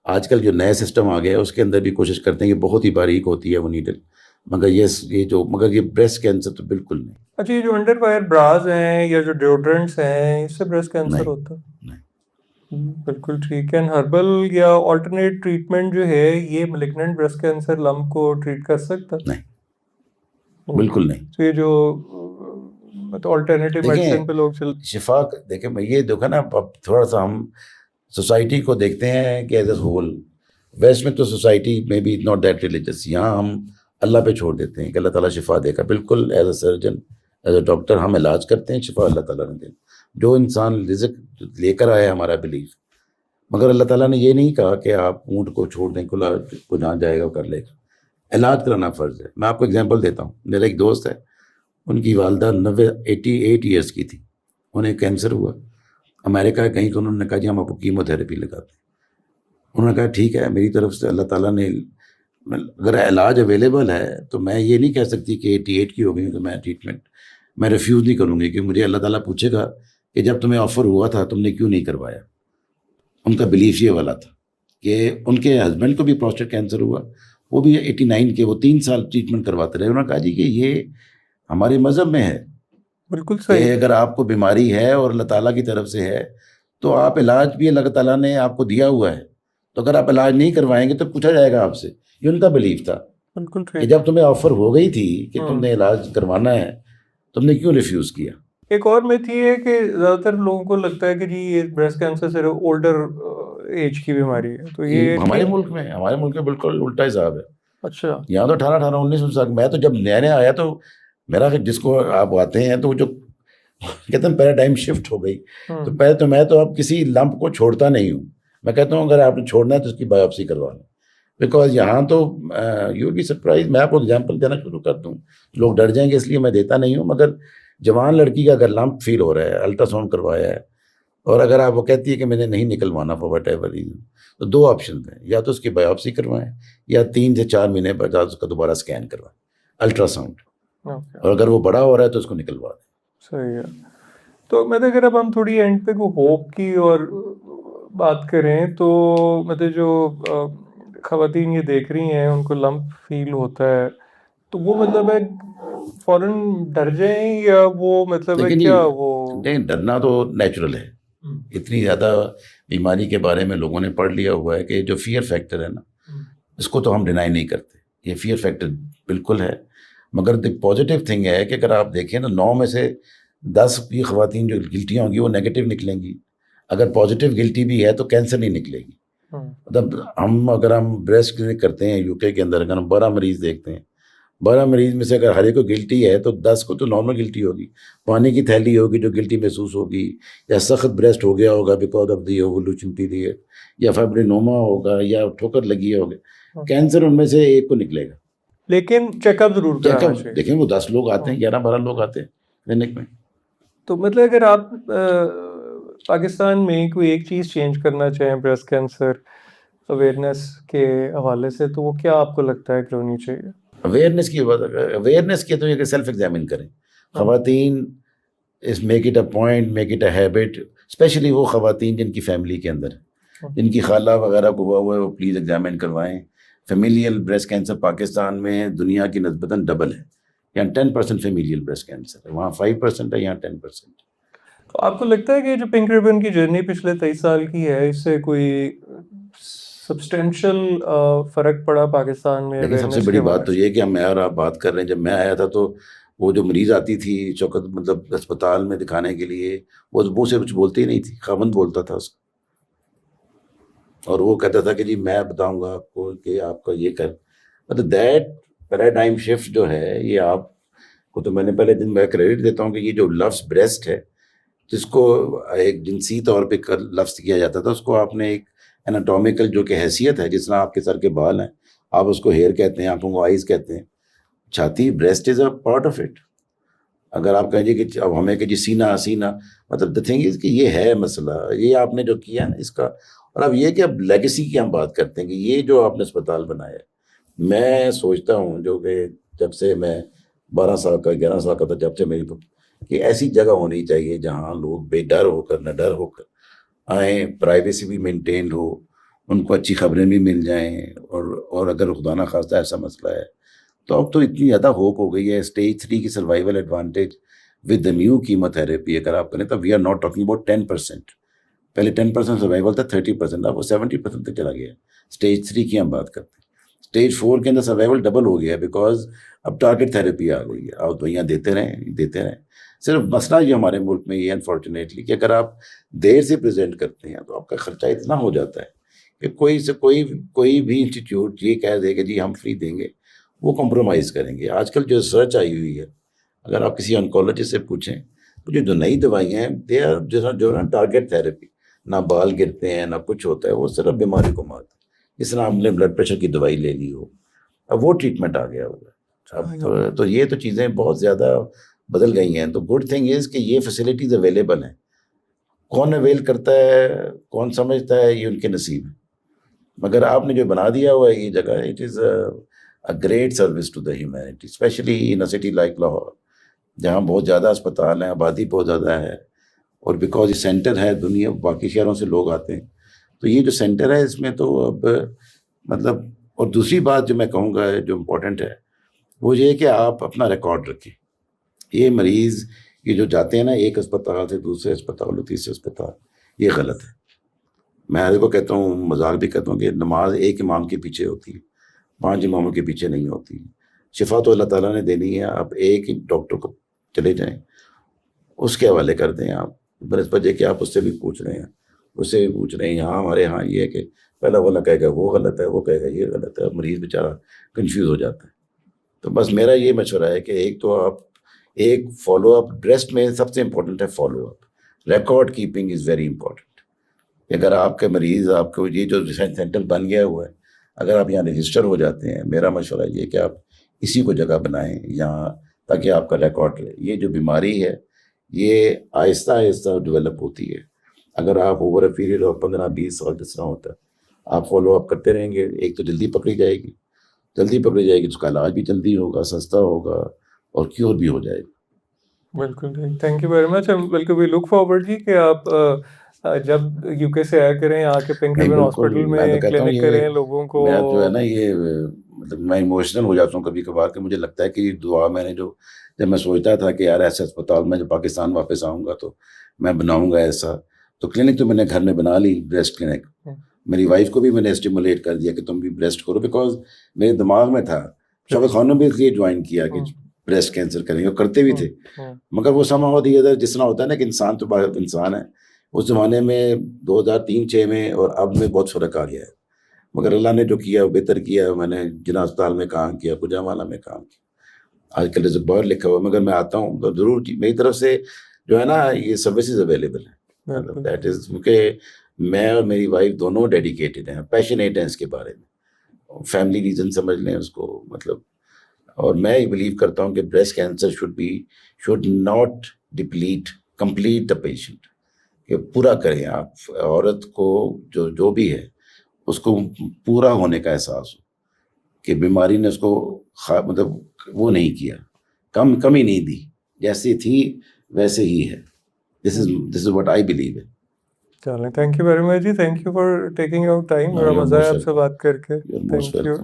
آج کل جو نئے سسٹم آ گیا ہے اس کے اندر بھی کوشش کرتے ہیں کہ بہت ہی باریک ہوتی ہے وہ نیڈل, مگر یہ بریسٹ کینسر تو بالکل نہیں. اچھا یہ جو انڈر وائر براز ہیں یا جو ڈیوڈرنٹس ہیں اس سے بریسٹ کینسر ہوتا ہے؟ بالکل ٹھیک ہے. ہربل یا آلٹرنیٹ ٹریٹمنٹ جو ہے یہ ملیگننٹ بریسٹ کینسر لمپ کو ٹریٹ کر سکتا؟ نہیں, بالکل نہیں. تو یہ جو مطلب آلٹرنیٹیو میڈیسن پہ لوگ شفا دیکھیں میں یہ دیکھا نا, اب تھوڑا سا ہم سوسائٹی کو دیکھتے ہیں کہ ایز اے ہول. ویسٹ میں تو سوسائٹی میں بی ناٹ دیٹ ریلیجس, یہاں ہم اللہ پہ چھوڑ دیتے ہیں کہ اللہ تعالیٰ شفا دے گا. بالکل as a surgeon as a doctor ہم علاج کرتے ہیں, شفا اللہ تعالیٰ نے دے. جو انسان رزق لے کر آیا ہمارا بلیف, مگر اللہ تعالیٰ نے یہ نہیں کہا کہ آپ اونٹ کو چھوڑ دیں, کھلا کو جہاں جائے گا وہ کر لے گا. علاج کرانا فرض ہے. میں آپ کو اگزامپل دیتا ہوں. میرا ایک دوست ہے, ان کی والدہ 88 ایئرس کی تھی, انہیں کینسر ہوا. امریکہ کہیں تو انہوں نے کہا جی ہم آپ کو کیمو تھراپی لگاتے ہیں. انہوں نے کہا ٹھیک ہے, میری طرف سے اللہ تعالیٰ نے اگر علاج اویلیبل ہے تو میں یہ نہیں کہہ سکتی کہ 88 کی ہو گئی تو میں ٹریٹمنٹ میں ریفیوز نہیں کروں گی, کہ مجھے اللہ تعالیٰ پوچھے گا کہ جب تمہیں آفر ہوا تھا تم نے کیوں نہیں کروایا. ان کا بلیف یہ والا تھا کہ ان کے ہسبینڈ کو بھی پروسٹیٹ کینسر ہوا, وہ بھی 89 کے, وہ 3 سال ٹریٹمنٹ کرواتے رہے. انہوں نے کہا جی کہ یہ ہمارے مذہب میں ہے, بالکل صحیح, کہ اگر آپ کو بیماری ہے اور اللہ تعالیٰ کی طرف سے ہے تو آپ علاج بھی اللہ تعالیٰ نے آپ کو دیا ہوا ہے, تو اگر آپ علاج نہیں کروائیں گے تو پوچھا جائے گا آپ سے. یہ ان کا بلیف تھا. بالکل کہ جب تمہیں آفر ہو گئی تھی کہ تم نے علاج کروانا ہے تم نے کیوں ریفیوز کیا. ایک اور میتھ یہ ہے کہ زیادہ تر لوگوں کو لگتا ہے کہ جی یہ بریسٹ کینسر صرف اولڈر ایج کی بیماری ہے, تو یہ ہمارے ملک میں بالکل الٹا حساب ہے. اچھا, یہاں تو 18-19 سال. میں تو جب نیا نیا آیا تو میرا جس کو آپ آتے ہیں تو جو کہتے ہیں پیراڈائم شفٹ ہو گئی. تو پہلے تو میں تو اب کسی لمپ کو چھوڑتا نہیں ہوں. میں کہتا ہوں اگر آپ نے چھوڑنا ہے تو اس کی بایوپسی کروا لیں, بیکاز یہاں تو یو بی سرپرائز. میں آپ کو اگزامپل دینا شروع کرتا ہوں, لوگ ڈر جائیں گے اس لیے میں دیتا نہیں ہوں. مگر جوان لڑکی کا اگر لمپ فیل ہو رہا ہے, الٹرا ساؤنڈ کروایا ہے, اور اگر آپ وہ کہتی ہے کہ میں نے نہیں نکلوانا فار وٹ ایور ریزن, تو 2 آپشن ہیں, یا تو اس کی بایوپسی کروائیں یا 3 سے 4 مہینے بعد اس کا دوبارہ اسکین کروائیں الٹرا ساؤنڈ, اور اگر وہ بڑا ہو رہا ہے تو اس کو نکلوا دیں. صحیح ہے. تو مطلب اگر اب ہم تھوڑی اینڈ پہ کو ہوپ کی اور بات کریں تو مطلب جو خواتین یہ دیکھ رہی ہیں ان کو لمپ فیل ہوتا ہے, تو وہ مطلب ہے فوراً ڈر جائیں یا وہ مطلب ہے کیا وہ نہیں, ڈرنا تو نیچرل ہے. اتنی زیادہ بیماری کے بارے میں لوگوں نے پڑھ لیا ہوا ہے کہ جو فیئر فیکٹر ہے نا, اس کو تو ہم ڈینائی نہیں کرتے. یہ فیئر فیکٹر بالکل ہے, مگر پازیٹیو تھنگ ہے کہ اگر آپ دیکھیں نا 9 میں سے 10 کی خواتین جو گلٹیاں ہوں گی وہ نیگیٹو نکلیں گی. اگر پازیٹیو گلٹی بھی ہے تو کینسر نہیں نکلے گی. مطلب اگر ہم بریسٹ کلینک کرتے ہیں UK کے اندر, اگر ہم 12 مریض دیکھتے ہیں, 12 مریض میں سے اگر ہر ایک کو گلٹی ہے تو 10 کو تو نارمل گلٹی ہوگی. پانی کی تھیلی ہوگی جو گلٹی محسوس ہوگی, یا سخت بریسٹ ہو گیا ہوگا because of the evolution period, یا فائبرینوما ہوگا, یا ٹھوکر لگی ہوگی. کینسر ان میں سے ایک کو نکلے گا. لیکن چیک اپ ضرور کرانا چاہیے. دیکھیں وہ 10 لوگ آتے ہیں, 11-12 لوگ آتے ہیں کلینک میں. تو مطلب اگر آپ پاکستان میں کوئی ایک چیز چینج کرنا چاہیں بریسٹ کینسر اویئرنیس کے حوالے سے, تو وہ کیا آپ کو لگتا ہے کہ ہونی چاہیے؟ اویئرنیس کی تو یہ کہ سیلف ایگزامن کریں خواتین. اس make it a point, make it a habit, especially وہ خواتین جن کی فیملی کے اندر, جن کی خالہ وغیرہ کو ہوا ہوا ہے, وہ پلیز ایگزامن کروائیں. فیمیلیل بریسٹ کینسر پاکستان میں دنیا کی نسبتاً ڈبل ہے. یہاں 10% فیمیلیل بریسٹ کینسر ہے, وہاں 5% ہے, یہاں 10%. تو آپ کو لگتا ہے کہ جو پنک ریبن کی جرنی پچھلے 23 سال کی ہے, اس سے کوئی سبسٹینشیل فرق پڑا پاکستان میں؟ لیکن سب سے بڑی بات تو یہ کہ میں اور آپ بات کر رہے ہیں, جب میں آیا تھا تو وہ جو مریض آتی تھی چوکت مطلب اسپتال میں دکھانے کے لیے, وہ منہ سے کچھ بولتی ہی نہیں تھی, خاوند بولتا تھا اس کو, اور وہ کہتا تھا کہ جی میں بتاؤں گا آپ کو کہ آپ کا یہ کر. مطلب دیٹ پیراڈائم شفٹ جو ہے, یہ آپ کو تو میں نے پہلے دن میں کریڈٹ دیتا ہوں کہ یہ جو لفظ بریسٹ ہے, جس کو ایک جنسی طور پہ لفظ کیا جاتا تھا, اس کو آپ نے ایک اناٹومیکل جو کہ حیثیت ہے, جس طرح آپ کے سر کے بال ہیں آپ اس کو ہیئر کہتے ہیں, آنکھوں کو آئیز کہتے ہیں, چھاتی breast is a part of it. اگر آپ کہیں گے کہ اب ہمیں کہ جی سینہ مطلب دا تھنگ از کہ یہ ہے مسئلہ، یہ آپ نے جو کیا نا اس کا. اور اب یہ کہ اب لیگیسی کی ہم بات کرتے ہیں کہ یہ جو آپ نے اسپتال بنایا ہے، میں سوچتا ہوں جو کہ جب سے میں 12 سال کا 11 سال کا تھا، جب سے میری کہ ایسی جگہ ہونی چاہیے جہاں لوگ بے ڈر ہو کر، نہ ڈر ہو کر آئیں، پرائیویسی بھی مینٹینڈ ہو، ان کو اچھی خبریں بھی مل جائیں. اور اگر خدا نہ خواستہ ایسا مسئلہ ہے تو اب تو اتنی زیادہ ہوپ ہو گئی ہے. اسٹیج 3 کی survival advantage with the new chemotherapy اگر آپ کریں تو we are not talking about 10%. پہلے 10% سروائیول تھا، 30%، اب وہ 70% تک چلا گیا. اسٹیج 3 کی ہم بات کرتے ہیں. اسٹیج 4 کے اندر سروائیول ڈبل ہو گیا بیکاز اب ٹارگیٹ تھراپی آ گئی ہے. آپ دوائیاں دیتے رہیں. صرف مسئلہ یہ ہمارے ملک میں یہ انفارچونیٹلی کہ اگر آپ دیر سے پریزنٹ کرتے ہیں تو آپ کا خرچہ اتنا ہو جاتا ہے کہ کوئی بھی انسٹیٹیوٹ یہ کہہ دے کہ جی ہم فری دیں گے، وہ کمپرومائز کریں گے. آج کل جو ریسرچ آئی ہوئی ہے، اگر آپ کسی آنکولوجسٹ سے پوچھیں تو جو نئی دوائیاں ہیں دے آر جو نا ٹارگیٹ تھراپی، نہ بال گرتے ہیں نہ کچھ ہوتا ہے، وہ صرف بیماری کو مارتا ہے. جس طرح آپ نے بلڈ پریشر کی دوائی لے لی ہو، اب وہ ٹریٹمنٹ آ گیا ہوگا. اب تو یہ تو چیزیں بہت زیادہ بدل گئی ہیں. تو گڈ تھنگ از کہ یہ فیسلٹیز اویلیبل ہیں. کون اویل کرتا ہے، کون سمجھتا ہے، یہ ان کے نصیب ہے. مگر آپ نے جو بنا دیا ہوا ہے یہ جگہ، it is a great service to the humanity, especially in a city like Lahore جہاں بہت زیادہ اسپتال ہیں، آبادی بہت زیادہ ہے، اور بیکاز یہ سینٹر ہے، دنیا باقی شہروں سے لوگ آتے ہیں. تو یہ جو سینٹر ہے اس میں تو اب مطلب. اور دوسری بات جو میں کہوں گا جو امپورٹنٹ ہے وہ یہ کہ آپ اپنا ریکارڈ رکھیں. یہ مریض یہ جو جاتے ہیں نا ایک اسپتال سے دوسرے اسپتال اور تیسرے اسپتال، یہ غلط ہے. میں آپ کو کہتا ہوں، مذاق بھی کہتا ہوں کہ نماز ایک امام کے پیچھے ہوتی ہے، 5 اماموں کے پیچھے نہیں ہوتی. شفا تو اللہ تعالیٰ نے دینی ہے. آپ ایک ہی ڈاکٹر کو چلے جائیں، اس کے حوالے کر دیں. آپ بنسبت کہ آپ اس سے بھی پوچھ رہے ہیں، اس سے بھی پوچھ رہے ہیں. یہاں ہمارے یہاں یہ ہے کہ پہلا والا کہے گا وہ غلط ہے، وہ کہے گا یہ غلط ہے، مریض بیچارہ کنفیوز ہو جاتا ہے. تو بس میرا یہ مشورہ ہے کہ ایک تو آپ ایک فالو اپ، بریسٹ میں سب سے امپورٹنٹ ہے follow up. Record keeping is very important. اگر آپ کے مریض آپ کو یہ جو سینٹر بن گیا ہوا ہے، اگر آپ یہاں رجسٹر ہو جاتے ہیں، میرا مشورہ یہ کہ آپ اسی کو جگہ بنائیں یہاں تاکہ آپ کا ریکارڈ رہے. یہ جو بیماری ہے یہ آہستہ آہستہ ڈیولپ ہوتی ہے. اگر آپ اوور اے پیریڈ آف 15-20 سال جس طرح ہوتا ہے آپ فالو اپ کرتے رہیں گے، ایک تو جلدی پکڑی جائے گی تو اس کا علاج بھی جلدی ہوگا، سستا ہوگا اور کیور بھی ہو جائے گا. بالکل. تھینک یو ویری مچ. بالکل وی لک فارورڈ جی کہ آپ جب یو کے سے آیا کریں آ کے پنک ریبن ہاسپٹل میں کلینک کریں لوگوں کو. میں جو ہے نا یہ مطلب میں ایموشنل ہو جاتا ہوں کبھی کبھار کہ مجھے لگتا ہے کہ دعا میں نے جو جب میں سوچتا تھا کہ یار ایسے اسپتال میں جب پاکستان واپس آؤں گا تو میں بناؤں گا ایسا. تو کلینک تو میں نے گھر میں بنا لی، بریسٹ کلینک. میری وائف کو بھی میں نے اسٹیمولیٹ کر دیا کہ تم بھی بریسٹ کرو، بیکاز میرے دماغ میں تھا. شوکت خان نے بھی اس لیے جوائن کیا کہ بریسٹ کینسر کریں گے، کرتے بھی تھے. مگر وہ سما ہو دیا جس طرح ہوتا ہے نا کہ انسان تو انسان ہے. اس زمانے میں 2003-06 میں اور اب میں بہت فرق آ گیا ہے. مگر اللہ نے جو کیا وہ بہتر کیا. میں نے جنا اسپتال میں کام کیا، گجرانوالہ میں کام کیا. آج کل رزق بار لکھا ہوا، مگر میں آتا ہوں تو ضرور میری طرف سے جو ہے نا یہ سروسز اویلیبل ہیں. دیٹ از کیونکہ میں اور میری وائف دونوں ڈیڈیکیٹڈ ہیں، پیشنیٹ ہیں اس کے بارے میں. فیملی ریزن سمجھ لیں اس کو مطلب. اور میں بلیو کرتا ہوں کہ breast cancer should not deplete complete the patient, کہ پورا کریں آپ. عورت کو جو بھی ہے اس کو پورا ہونے کا احساس ہو کہ بیماری نے اس کو مطلب وہ نہیں کیا، کمی نہیں دی، جیسی تھی ویسے ہی ہے. This is what I believe. چلیں، تھینک یو ویری مچ جی. Thank you for taking out time. بڑا مزہ ہے آپ سے بات کر کے. Thank you.